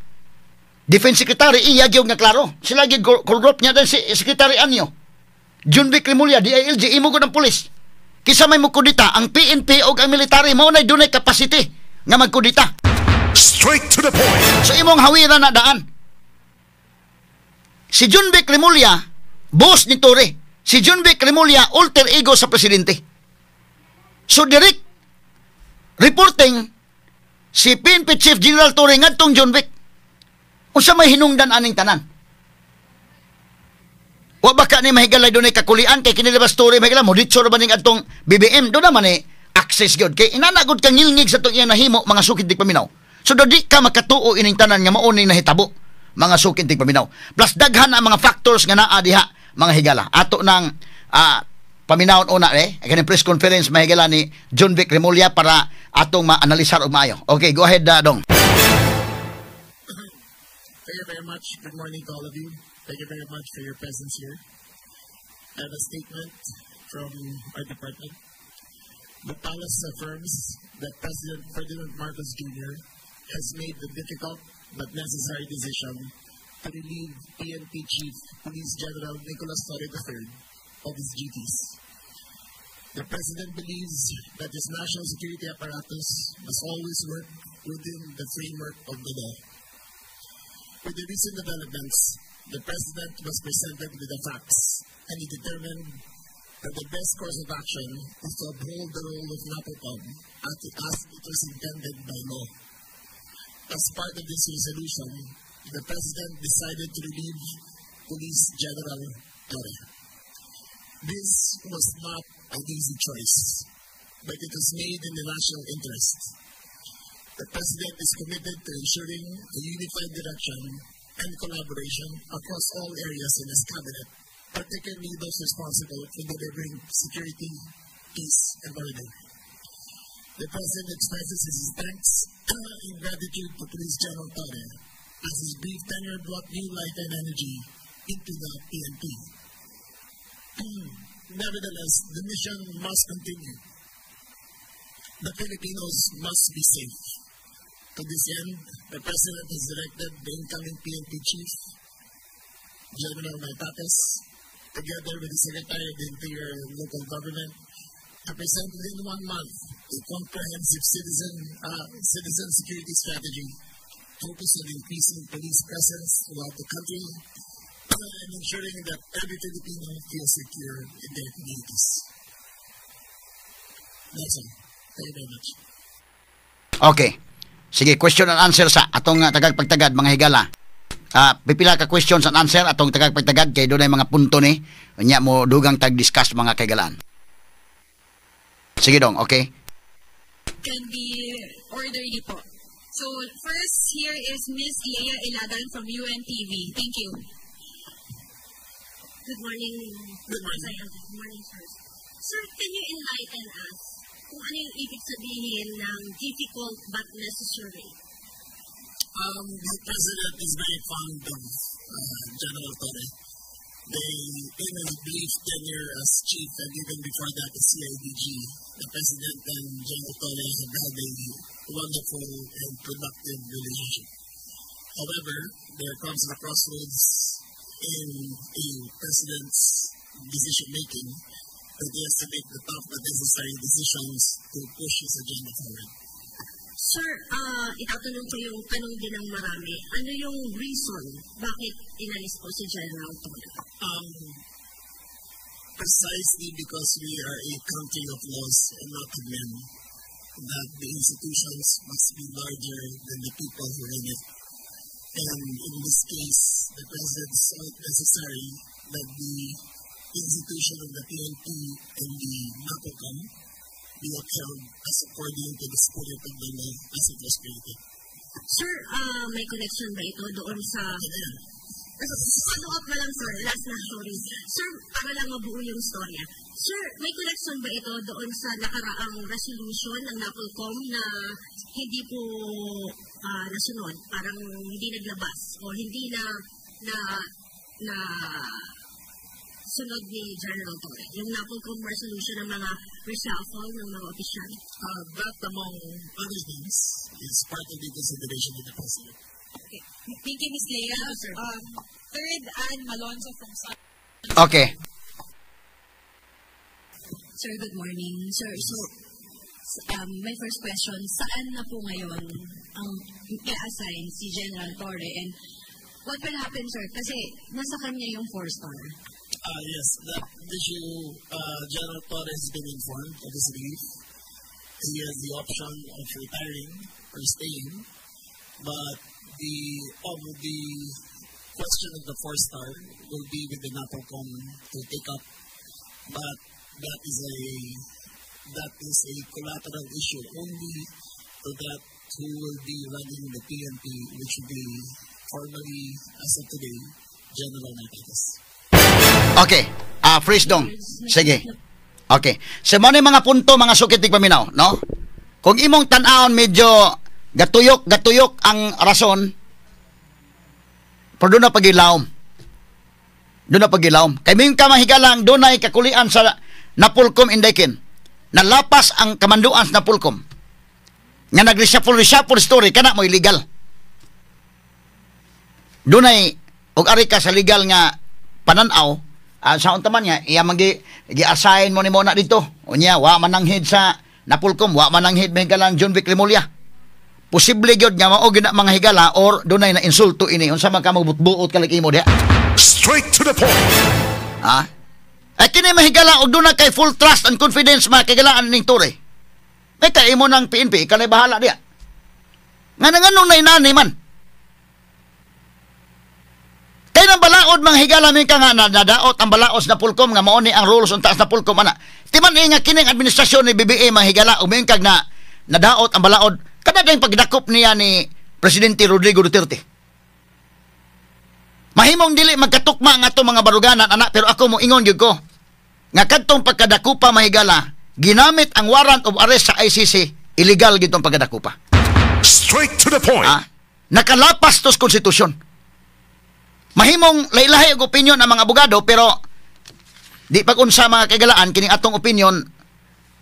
defense secretary iya gyud nga klaro sila gyud core group niya dan si secretary Anyo John Vic Remulla DILG imo gud ang pulis. Kisa may mukudita, ang PNP o ang military mo na dunay capacity nga magkudita. Straight to the point. So imong hawiran na daan. Si John Vic Remulla, boss ni Tory. Si John Vic Remulla, alter ego sa presidente. So direct reporting si PNP Chief General Tory ngadtong John Vic. Unsa may hinungdan aning tanan? Wa baka ni mahigalay dunay kakulian kay kinilabas Tory mahigala mo ditso ra baning adtong BBM do naman access gyud kay inanagod kang ngilngig sa tong iyang nahimo mga sukintig paminaw. So do di ka makatuo ining tanan nga mao ning nahitabo mga sukintig paminaw. Plus daghan ang mga factors nga naa diha mga higala. Ato nang paminawon una kaning press conference mahigala ni John Vic Remulla para atong maanalisar og maayo. Okay, go ahead Dong. Thank you very much. Good morning to all of you. Thank you very much for your presence here. I have a statement from our department. The palace affirms that President Ferdinand Marcos Jr. has made the difficult but necessary decision to relieve PNP Chief Police General Nicolas Torre III of his duties. The President believes that his national security apparatus must always work within the framework of the law. With the recent developments, the President was presented with the facts, and he determined that the best course of action is to uphold the role of NAPOCOM as it was intended by law. As part of this resolution, the President decided to relieve Police General Torre. This was not an easy choice, but it was made in the national interest. The President is committed to ensuring a unified direction and collaboration across all areas in his cabinet, particularly those responsible for delivering security, peace, and order. The President expresses his thanks and gratitude to Police General Torre as his brief tenure brought new light and energy into the PNP. Nevertheless, the mission must continue. The Filipinos must be safe. To this end, the President has directed the incoming PNP Chief, General Maltates, together with the Secretary of the Interior and Local Government, to present within 1 month a comprehensive citizen security strategy focused on increasing police presence throughout the country and ensuring that every Filipino feels secure in their communities. That's all. Thank you very much. Okay. Sige, question and answer sa atong tagagpagtagad, mga higala. Pipila ka questions and answer atong tagagpagtagad kay doon ay mga punto ni. Unya mo dugang tag-discuss mga kaigalaan. Sige dong, okay? Can be orderly po. So, first here is Ms. Leia Ilagan from UNTV. Thank you. Good morning. Good morning. Good morning, sir. Sir, can you enlighten us kung ano yung ibig sabihin ng difficult but necessary? The President is very fond of General Torre. In his brief tenure as chief and even before that as CIDG, the President and General Torre have had a wonderful and productive relationship. However, there comes a crossroads in a President's decision-making that he has to make the tough but necessary decisions to push his agenda forward. Sir, itatanong ko yung tanong din ng marami. Ano yung reason bakit inalis po si General Torre? Precisely because we are a country of laws and not of men, that the institutions must be larger than the people who run it. And in this case, the President felt necessary that the institution of the PNP and the NAPOCOM be upheld as according to the spirit of the law as it was created. Sir, may connection ba ito doon sa... Follow up na lang, sir. Last na, sorry. Sir, para lang mabuo yung storya. Sir, may connection ba ito doon sa nakaraang resolution ng NAPOCOM na hindi po nasunod? Parang hindi naglabas o hindi na sunod ni General Torre? Yung NAPOCOM resolution ng mga reshuffle ng mga opisyal? That, among other things, is part of the consideration of the President. Okay. Thank you, Ms. Leia. Third, Ann Malonzo from Sun. Okay. Sir, good morning. Sir, so, my first question, saan na po ngayon ang i-assign si General Torre and what will happen, sir? Kasi nasa kanya yung 4-star. Yes, that issue, General Torre has been informed of his leave. He has the option of retiring or staying, but the question of the 4-star will be with the NAPOCOM to take up, but that is a collateral issue only to that who will be running the PNP, which will be formally, as of today, General Maltates. Okay. Freeze dong. Sige. Okay. Sa mga mga punto, mga sukitig paminaw, no? Kung imong tan-aon medyo gatuyok ang rason, pero doon na pagilawom. Doon na pagilawom. Kay ming kamahigalang doon ay kakulian sa NAPOLCOM Indaikin. Nalapas ang kamanduan sa NAPOLCOM. Nga nag-reshuffle story, kana mo illegal. Doon ay og ari ka sa legal nga pananaw, sa untaman nga iya gi-assign mo ni mo na dito. Unya wa mananghid sa Napolcom, wa mananghid mahigalang John Vic Remulla. Posible gyud nga mao gyud na mga higala or dunay na insulto ini unsa man ka magbutbuot kalik imo diha. Straight to the point. Ay kini mahigala og dunay kay full trust and confidence makigalaan ning Tore. May kay imo ng PNP kanay bahala diha. Nganong nay nani man. Kay nang balaod mga higala min ka nga nadaot ang balaos na Polcom nga mao ni ang rules unta sa Polcom ana. Timan nga kining administrasyon ni BBM mga higala umin kag na nadaot ang balaod kada dayong pagdakop niya ni Presidente Rodrigo Duterte. Mahimong dili magkatukma ang ato mga baruganan anak pero ako mo ingon gyud ko nga kadtong pagkadakupa mahigala ginamit ang warrant of arrest sa ICC illegal gyud tong pagkadakupa. Straight to the point. Nakalapas tos konstitusyon. Mahimong lailahi og opinion ang mga abogado pero di pag-unsa mga kagalaan kining atong opinion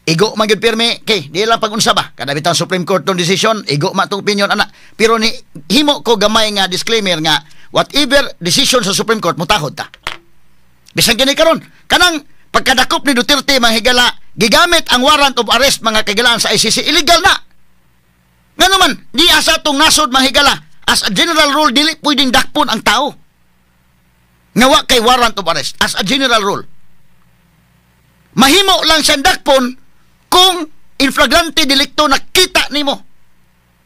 igo man gyud pirmi kay di lang pag-unsa ba kada bitaw Supreme Court tong decision igo man tong opinion ana pero ni himo ko gamay nga disclaimer nga whatever decision sa Supreme Court mutahod ta bisan kini karon kanang pagkadakop ni Duterte mahigala gigamit ang warrant of arrest mga kagalaan sa ICC illegal na ngano man di asa tong nasod mahigala as a general rule dili pwedeng dakpon ang tao nga wa kay warrant of arrest as a general rule mahimo lang siyang dakpon kung inflagrante delikto nakita nimo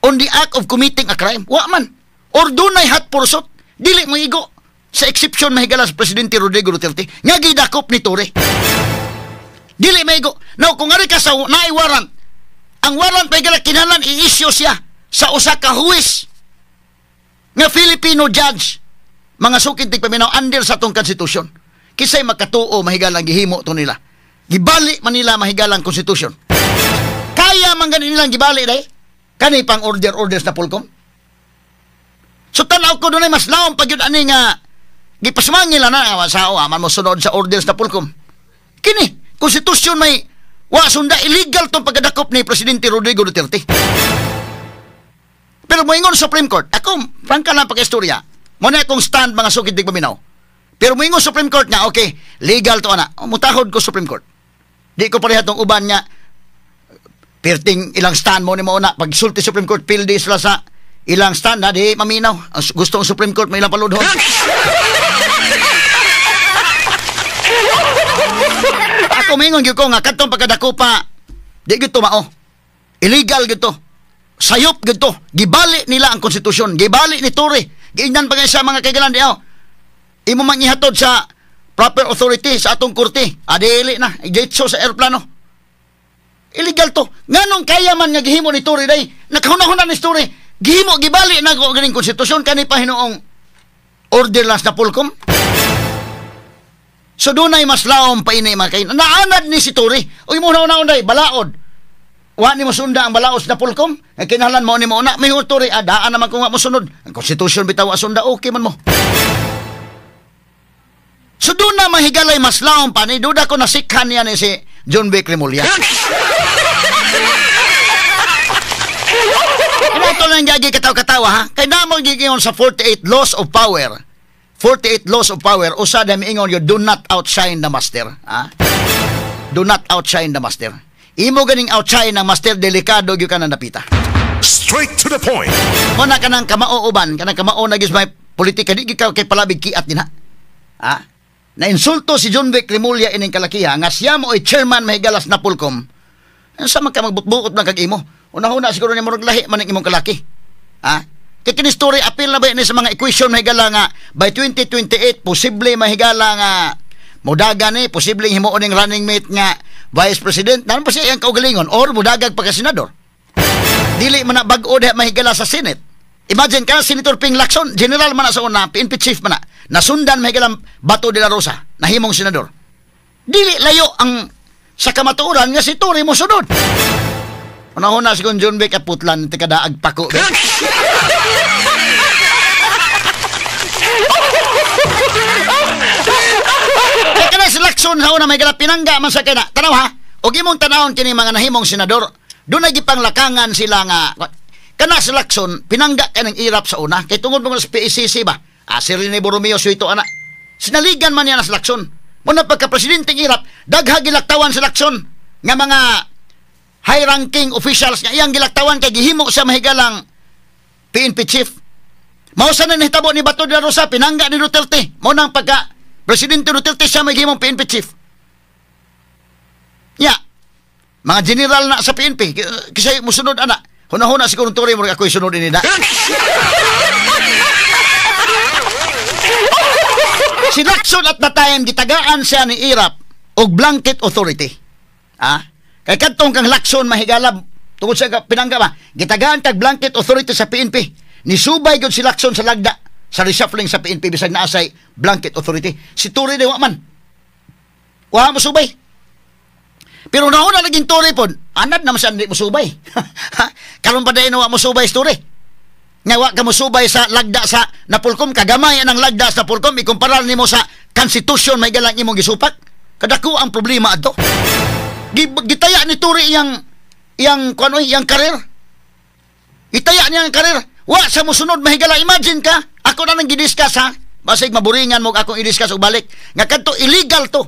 on the act of committing a crime. Wa man. Or dunay hot pursuit. Dili mo igo sa exception mahigala sa Presidente Rodrigo Duterte nga gidakop ni Tore. Dili maigo. Now, kung ari ka sa naay warrant, ang warrant mahigala kinahanglan i-issue siya sa usa ka huwis nga Filipino judge. Mga sukintig paminaw under sa tong konstitusyon. Kisay makatuo mahigala gihimo to nila. Gibali man nila mahigalang konstitusyon. Kaya man ganin nilang gibali day. Kani pang orders na Polcom. So tanaw ko dunay mas laom pag yun ani nga gipasmangil na sao man mo sunod sa orders na Polcom. Kini konstitusyon may wa sunda illegal tong pagdakop ni Presidente Rodrigo Duterte. Pero moingon Supreme Court, ako prangka lang pag-istorya. Mo na akong stand mga sukitig paminaw. Pero moingon Supreme Court nga okay, legal to ana. Mutahod ko Supreme Court. Di ko pareha tong uban niya perting ilang stand mo ni mauna pag sulti Supreme Court pildi sila sa ilang stand na di maminaw gusto ang Supreme Court may ilang paludhon. Ako mingon gyud ko nga kadtong pagkadakupa di gyud to mao illegal gyud to sayop gyud to gibali nila ang konstitusyon gibali ni Tore giingnan pa sa mga kagalan diaw imo man ihatod sa proper authority sa atong korte. Adili na, i-jetso sa aeroplano. Illegal to. Nganong kaya man nga gihimo ni Tore day? Nakahuna-huna ni Tore. Gihimo, gibali na ko ganing konstitusyon kani pa hinoong orderless na Polcom. So dunay mas laom pa ini mga kain. Naanad ni si Tore. Uy mo na day, balaod. Wa ni mo sunda ang balaos na Polcom. Kinahanglan mo ni mo na. May Tore, daan naman kung wa mo sunod. Ang konstitusyon bitaw sunda, okay man mo. So doon na mahigalay mas laong pa ni duda ko nasikhan niya ni si John Vic Remulla. Ano ito lang gagi katawa-katawa ha? Kaya namang gigingon sa 48 laws of power. 48 laws of power. Usa na miingon yun, do not outshine the master. Ha? Do not outshine the master. Imo ganing outshine ng master, delikado yun ka na napita. Straight to the point. Muna ka ng kamao uban, ka ng kamao na may politika, di ka kay palabig kiat din ha? Ha? Na-insulto si John Vic Remulla ining kalakiha nga siya mo ay chairman mahigalas na Polcom. Sa ka magbutbuot ng kag-imo. Una-una siguro ni murag lahi man ang imong kalaki. Ha? Kay kini story appeal na ba ini sa mga equation mahigala nga by 2028 posible mahigala nga mudaga ni posible himuon ning running mate nga vice president. Nan pa siya ang kaugalingon or mudagag pagka senador. Dili man na bag-o diha mahigala sa Senate. Imagine ka, Senator Ping Lacson, general man na sa una, PNP chief man na, nasundan may galang Bato de la Rosa, nahimong senador. Dili layo ang sa kamatuoran nga si Tore mo sunod. Una-una si John Vic at putlan, tikadaag pako. Kaya ka na si Lacson sa una, may galang pinangga man sa kina. Tanaw ha, o gimong tanawon kini mga nahimong senador, doon na gipanglakangan sila nga, kana si Lacson, pinangga ka ng irap sa una, kay tungod mo sa PACC ba? Si Rene Borromeo Suito ana. Sinaligan man niya na sa Lacson. Muna pagka-presidente ng Irap, dagha gilaktawan sa Lacson nga mga high-ranking officials nga iyang gilaktawan kay gihimo sa mahigalang PNP chief. Mausa na nahitabo ni Bato de la Rosa, pinangga ni Duterte. Mao nang pagka-presidente Duterte siya may gihimong PNP chief. Mga general na sa PNP, kisay musunod ana. Huna-huna si Kuruntori mo ako'y sunod ini da. Si Lacson at the time gitagaan siya ni Irap og blanket authority. Kay kadtong kang Lacson mahigala tungod sa pinangga ba, gitagaan kag blanket authority sa PNP. Nisubay gud si Lacson sa lagda sa reshuffling sa PNP bisag naasay blanket authority. Si Tory de wa man. Wa mo subay. Pero nauna naging Tory pod, anad naman siya hindi mo subay. Karon pa dahil wa mo subay sa Tory. Nga wa ka mo subay sa lagda sa Napolcom, kagamay ang lagda sa Napolcom, ikumparar nimo sa Constitution may galang imong gisupak. Kadako ang problema ato. Gitaya ni Tory iyang karir. Itaya niya ang karir. Wa sa musunod mahigala. Imagine ka, ako na nang gidiscuss ha. Basig maburingan mo akong i-discuss og balik. Nga kadto illegal to.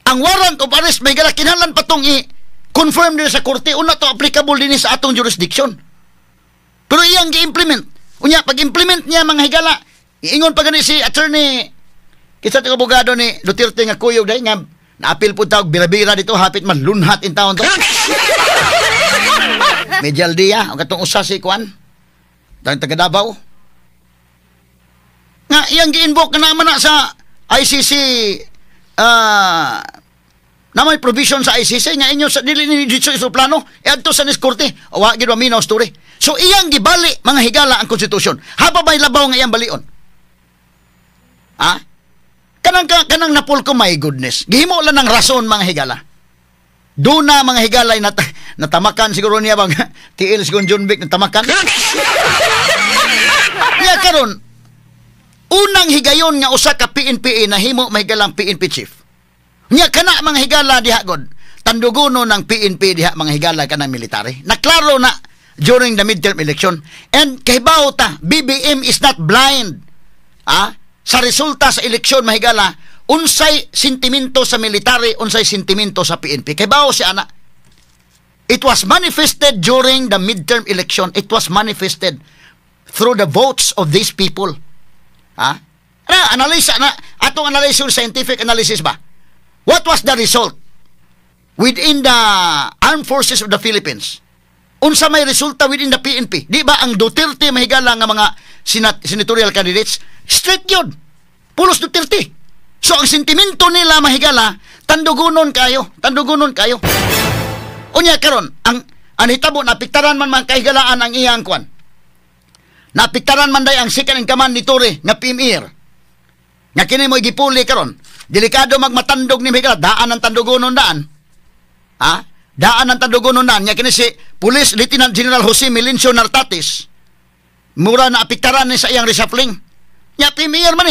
Ang warrant of arrest may gala kinahanglan pa tong i-confirm din sa korte. Una to applicable din sa atong jurisdiction. Pero iyang gi-implement. Unya pag-implement niya mga higala, iingon pa gani si attorney kisa tong abogado ni Duterte nga kuyog day nga naapil pud tawag bira-bira dito hapit man lunhat in taon to. Medial dia ang katong usa si Kwan. Dang taga Davao. Nga iyang gi-invoke na naman na sa ICC na may provision sa ICC nga inyo sa dili ni dito sa plano adto sa Niskorte o wa gid minaw story. So iyang gibali mga higala ang konstitusyon. Haba bay labaw nga iyang balion. Kanang Napolcom, my goodness. Gihimo lang ng rason mga higala. Doon na mga higalay natamakan siguro niya bang tiil si John Vic natamakan. Kaya karon unang higayon nga usa ka PNP na himo mahigalang PNP chief. Nya kana mga higala diha god. Tandugono ng PNP diha mga higala kanang military. Naklaro na during the midterm election. And kahibaw ta, BBM is not blind. Sa resulta sa eleksyon mahigala, unsay sentimento sa military, unsay sentimento sa PNP. Kahibaw si ana. It was manifested during the midterm election. It was manifested through the votes of these people. Analisa na atong analysis, scientific analysis ba? What was the result within the armed forces of the Philippines? Unsa may resulta within the PNP? Di ba ang Duterte mahigala nga mga senatorial candidates? Straight yun. Pulos Duterte. So ang sentimento nila mahigala, tandugunon kayo. Tandugunon kayo. Unya karon ang hitabo napiktaran man kahigalaan ang iyang kwan. Napiktaran man day ang second in command ni Tory nga PMIR. Nga kini mo gipuli karon. Delikado magmatandog ni mahigala, daan ang tandugunon daan. Daan ang tandugunon daan. Nga kini si Police Lieutenant General Jose Melencio Nartatis. Mura na apiktaran ni sa iyang reshuffling. Nya PMIR man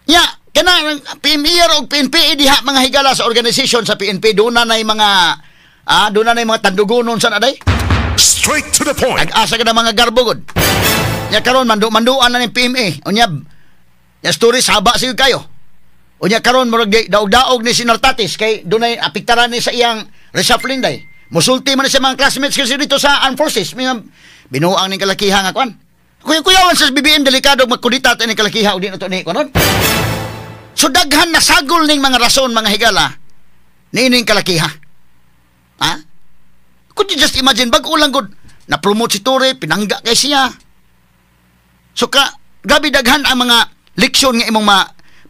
Nya kana PMIR o PNP diha mga higala sa organization sa PNP doon na mga tandugunon sa naday. Straight to the point. Nag-asa ka na mga garbogod. Nya karon manduan na ng PMA. Unya stories haba sig kayo. Unya karon murag daog-daog ni si Nartatis kay dunay apiktaran ni sa iyang reshuffling day. Musulti man sa mga classmates kasi dito sa armed forces. Binuang ning kalakiha nga kwan. Kuyawan sa BBM delikado magkudita ta ning kalakiha ug di na to ni kunon. So daghan na sagol ning mga rason mga higala niining kalakiha. Could you just imagine bag ulang gud na promote si Tory pinangga kay siya. So gabi daghan ang mga leksyon nga imong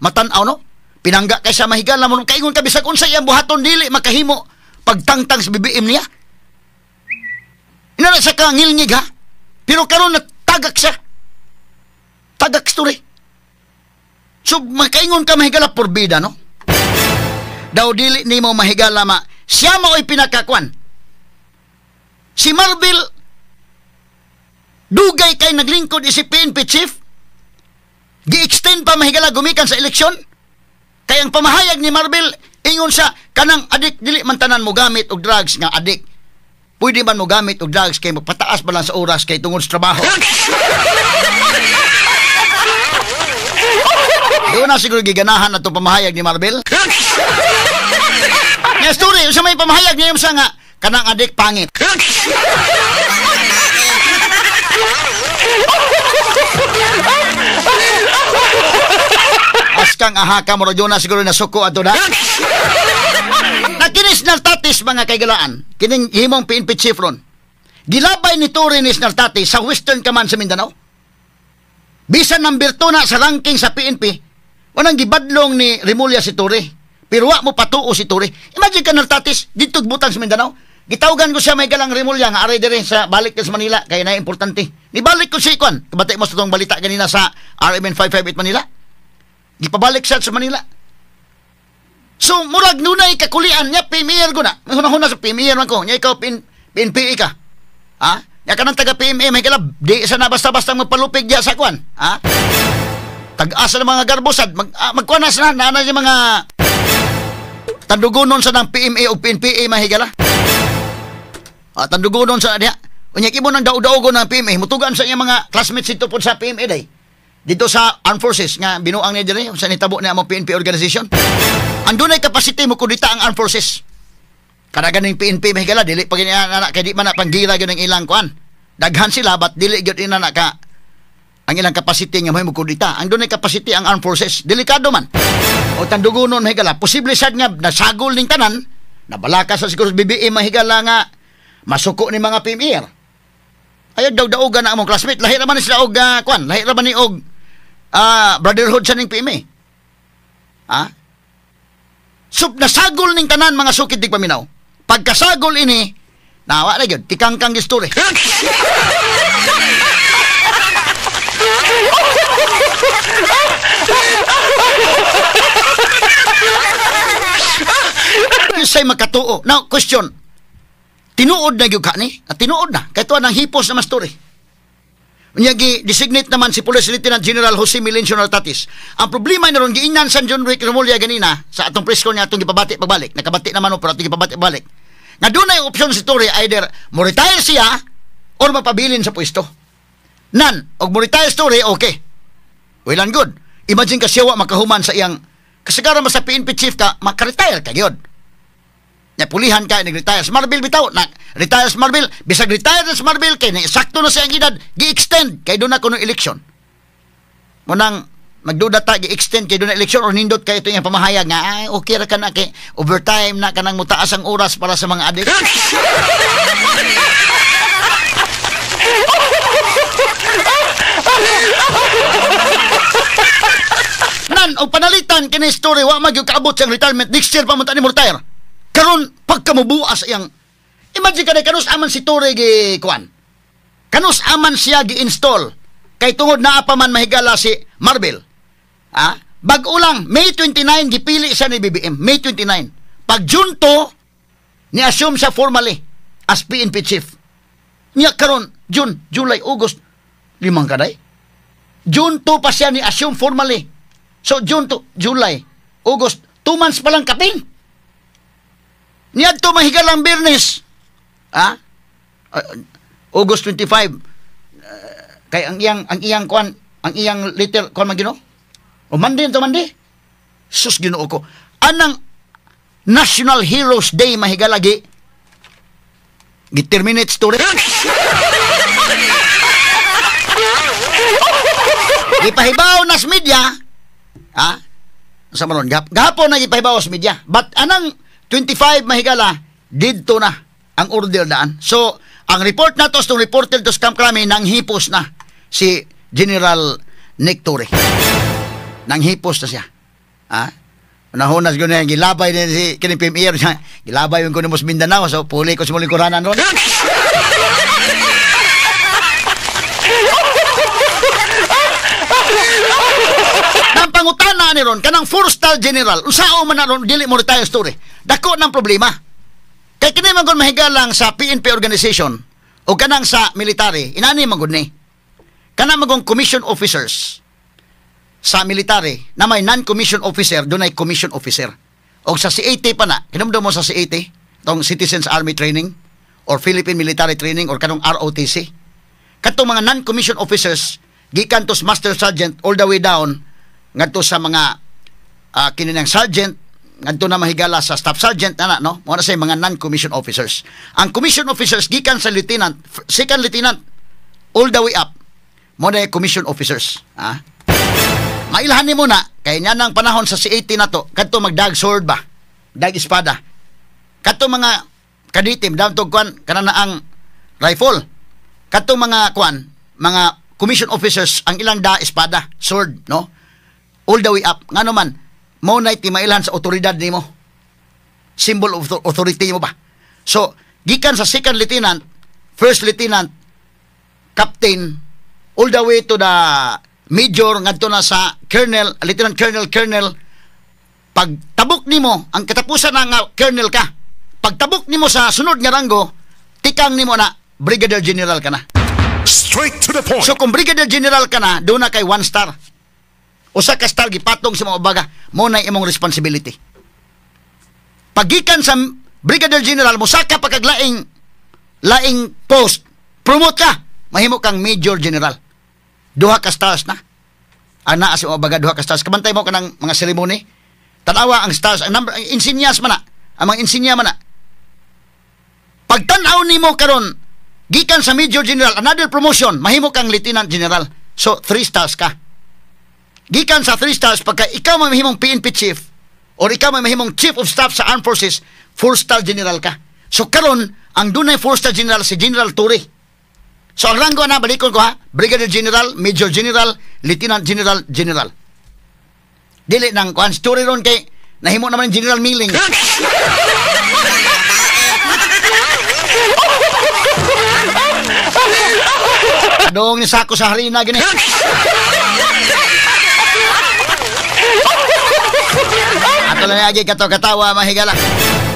matan-aw no. Pinangga kay siya mahigala mo kaingon ka bisag unsa iyang buhaton dili makahimo pagtangtang sa BBM niya. Inana sa kangilngig ha. Pero karon na tagak siya. Tagak story. So makaingon ka mahigala porbida no. Daw dili nimo mahigala siya mao'y pinakakwan. Si Marvel dugay kay naglingkod si PNP chief. Gi-extend pa mahigala gumikan sa eleksyon. Kay ang pamahayag ni Marvel ingon sa kanang adik dili man tanan mo gamit og drugs nga adik. Pwede man mo gamit og drugs kay magpataas ba lang sa oras kay tungod sa trabaho. Doon na siguro giganahan na itong pamahayag ni Marvel. Nga story, sa may pamahayag niya yung sa nga, kanang adik pangit. Askang ahaka mo radyo na siguro na suko ato na. Nakinis nartatis mga kaigalaan, kining himong PNP chief ron. Gilabay ni Torinis Nartati sa Western Command sa Mindanao. Bisan number 2 na sa ranking sa PNP, wanang gibadlong ni Remulla si Tori. Pero wa mo patuo si Tori. Imagine ka Nartatis, dito butang sa Mindanao. Gitawgan ko siya may galang Remulla nga aray dire sa balik sa Manila, kaya na importante. Nibalik ko si Ikon. Kabatay mo sa itong balita ganina sa RMN 558 Manila. Gipabalik siya sa Manila. So, murag nunay kakulian niya, PMR ko na. Huna-huna sa PMR man ko. Niya ikaw, PNPE ka. Ha? Ya ka ng taga-PMA, may kalab. Di isa na basta-basta magpalupig diya sa kwan. Ha? Tag-asa ng mga garbosad. Magkwanas na. Nana niya mga tandugunon sa ng PMA o PNPA mahigala. Tandugunon sa niya. Unyak ibo ng daw-daogo ng PMA. Mutugan sa niya mga classmates ito po sa PMA day. Dito sa Armed Forces nga binuang niya diri sa nitabo niya mo PNP organization. Andun ay capacity mo kudita ang Armed Forces. Kada ganing PNP mahigala dili pag anak kay di man na panggira gyud ang ilang kuan. Daghan sila but dili gyud ina na ka ang ilang capacity nga mahimo kudita. Ang dunay capacity ang Armed Forces. Delikado man. O tandugunon mahigala posible sad nga nasagol ning tanan, nabalaka sa siguro BBM mahigala nga masuko ni mga PMR. Ayaw daw-daogan na among classmate. Lahi ra man sila og kuan, lahi ra man ni og brotherhood sa ning PMA. Ha? So, nasagol ning tanan mga sukid dig paminaw. Pagkasagol ini, nawa na yun, tikangkang story. Say makatuo. Now, question. Tinuod na yung ka ni? Tinuod na. Kaya ito ang hipos na story. Unyagi, designate naman si Police Lieutenant General Jose Milencio Nartatis. Ang problema na ron, giingnan San John Rick Remulla ganina, sa atong press ko niya, atong gipabati pagbalik. Nakabati naman o, pero atong gipabati pagbalik. Nga doon na yung option si Tory, either mo-retire siya, or mapabilin sa pwesto. Nan, og mo-retire si Tory, okay. Well and good. Imagine ka siya makahuman sa iyang, kasagaran mo sa PNP chief ka, makaretire ka yun. Ya pulihan ka nag-retire sa Marbil bitaw na retire sa Marbil bisag retire sa Marbil kay na sakto na sa ang edad gi-extend kay doon na kuno election mo nang magduda ta gi-extend kay doon na election or nindot kay ito yung pamahayag nga ay okay ra ka na kay overtime na kanang mutaas ang oras para sa mga adik. Nan o panalitan kini story wa magyud kaabot siyang retirement next year pa mo tani mo retire. Karon pagkamubuas yang imagine ka na kanus aman si Torre gi kuan. Kanus aman siya gi-install kay tungod naa pa man mahigala si Marvel. Ha? Bag-o lang May 29 gipili siya ni BBM. May 29. Pag June 2 ni assume siya formally as PNP chief. Niya karon June, July, August 5 kaday. June 2 pa siya ni assume formally. So June 2, July, August 2 months pa lang kaping. Niya to mahigalang Birnes. Ha? August 25. Kay ang iyang kuan, ang iyang letter kuan man Ginoo. O Monday to Monday. Sus Ginoo ko. Anang National Heroes Day mahigalagi. Gi-terminate story. Ipahibaw nas media. Ha? Sa maron gahapon na ipahibaw sa media. But anang 25 mahigala, dito na ang order daan. So, ang report na to, itong reporter to Scam Krami, nang hipos na si General Nick Torre. Nang hipos na siya. Ha? Nahunas ko na yan, gilabay na si kining PMR niya. Gilabay yung kunimos Mindanao, so puli ko si muling kuranan ron. Nang pangutana ni ron, kanang 4-star general, usao man na ron, dili mo retire story. Dako ng problema. Kaya kini man gud mahigalang sa PNP organization o kanang sa military, inani man gud ni. Kanang magong commission officers sa military na may non-commission officer, dunay commission officer. O sa CAT pa na, kinumdum mo sa CAT, tong Citizens Army Training or Philippine Military Training or kanong ROTC. Katong mga non-commission officers, gikan to Master Sergeant all the way down ngadto sa mga kininang sergeant, ngadto na mahigala sa staff sergeant na no, mo na say mga non-commissioned officers. Ang commissioned officers gikan sa lieutenant, second lieutenant all the way up, mo na commissioned officers. Mailhan ni mo na kay nya nang panahon sa C-80 na to, kadto magdag sword ba, dag espada. Kadto mga kaditim daw to kuan kanang ang rifle. Kadto mga kuan, mga commissioned officers ang ilang da espada, sword, no? All the way up. Ngano man, mo na timailhan sa otoridad nimo. Symbol of authority mo ba? So, gikan sa second lieutenant, first lieutenant, captain, all the way to the major, ngadto na sa colonel, lieutenant colonel, pagtabok nimo, ang katapusan na nga colonel ka, pagtabok nimo sa sunod nga ranggo, tikang nimo na, brigadier general ka na. Straight to the point. So, kung brigadier general ka na, doon na kay 1 star. Usa ka star gipatong sa mga baga, mo na imong responsibility. Pagikan sa brigadier general mo saka pagkaglaing post, promote ka, mahimo kang major general. Duha ka stars na. Ana sa mga baga duha ka stars. Kabantay mo kanang mga ceremony. Tanawa ang stars, ang number, ang insignias man na. Ang mga insignia man na. Pagtanaw nimo karon, gikan sa major general, another promotion, mahimo kang lieutenant general. So 3 stars ka. Gikan sa 3 stars, pagka ikaw may mahimong PNP chief or ikaw may mahimong chief of staff sa armed forces, 4-star general ka. So karon ang dunay 4-star general si General Turi. So ang ranggo na, balikon ko ha, brigadier general, major general, lieutenant general, general. Dili nang kuhan story ron kay nahimo naman General Milling. Dong ni sako sa harina gini. Ato lang lagi katawa mahigala.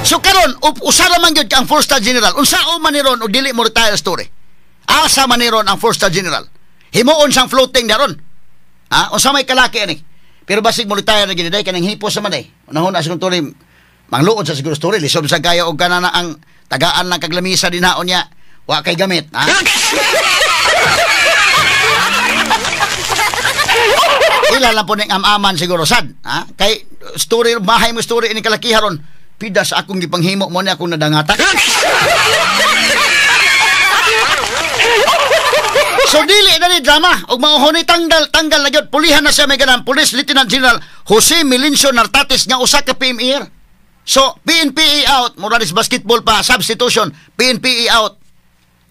So karon usara man gyud ang 4-star general. Unsao man ni ron og dili mo retire story. Asa man ni ron ang 4-star general. Himuon sang floating daron. Unsa may kalaki ani. Pero basig mo retire na giniday kanang hipos naman eh. Unahon na siguro story mangluod sa siguro story lisod sa kaya og kanana ang tagaan ng kaglamisa dinaon niya. Wa kay gamit, Ilala po ning am-aman siguro sad, kay story bahay mo story ini kalakiharon pida sa akong gipanghimo mo ni akong nadangata. So dili na ni drama og mauhon tanggal na gyud pulihan na siya may ganang Police Lieutenant General Jose Melincio Nartates nga usa ka PMER. So PNPE out, Morales basketball pa substitution, PNPE out,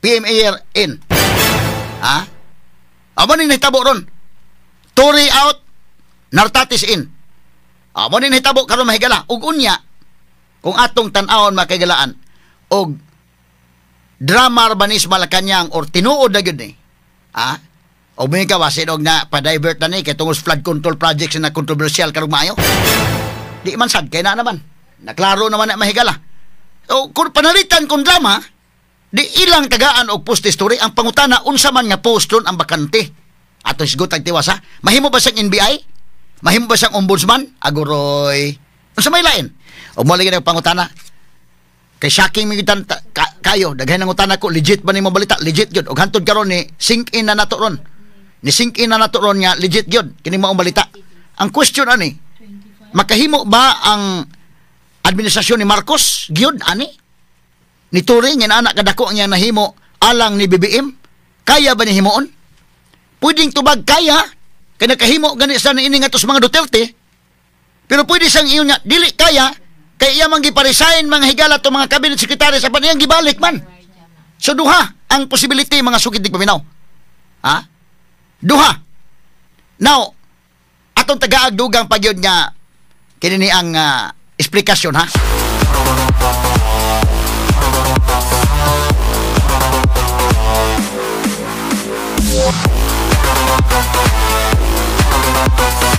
PMER in. Amo ning nahitabo ron. Turi out, Nartates in. Amo ning nahitabo karon mahigala ug unya kung atong tan-awon makagalaan og drama urbanism Malacañang or tinuod na gyud ni. O may kawasin og na pa-divert na ni kay tungod flood control projects na kontrobersyal karong maayo. Di man sad kay na naman. Naklaro naman na mahigala. O kung panalitan kung drama, di ilang tagaan og post story ang pangutana unsa man nga post ron ang bakante. Ato sigot ang tiwasa. Mahimo ba siyang NBI? Mahimo ba siyang ombudsman? Aguroy. Unsa may lain? O mo lagi ang pangutana. Kay shocking mi gitan kayo daghan nang utana ko legit ba nimo balita? Legit gyud. Og hantod karon ni sink in na nato ron. Ni sink in na nato ron nga legit gyud kini maong balita. Ang question ani, makahimo ba ang administrasyon ni Marcos gyud ani? Ni Turing nga anak kadako ang nahimo alang ni BBM? Kaya ba ni himuon? Pwedeng tubag kaya kay nakahimo gani sa ini nga tos mga Duterte. Pero pwede sang iyon nga dili kaya kay iya man giparesign mga higala to mga cabinet secretary sa paniyang gibalik man. So duha ang possibility mga sugid dig paminaw. Duha. Now atong tagaag dugang pagyod nga kini ang explikasyon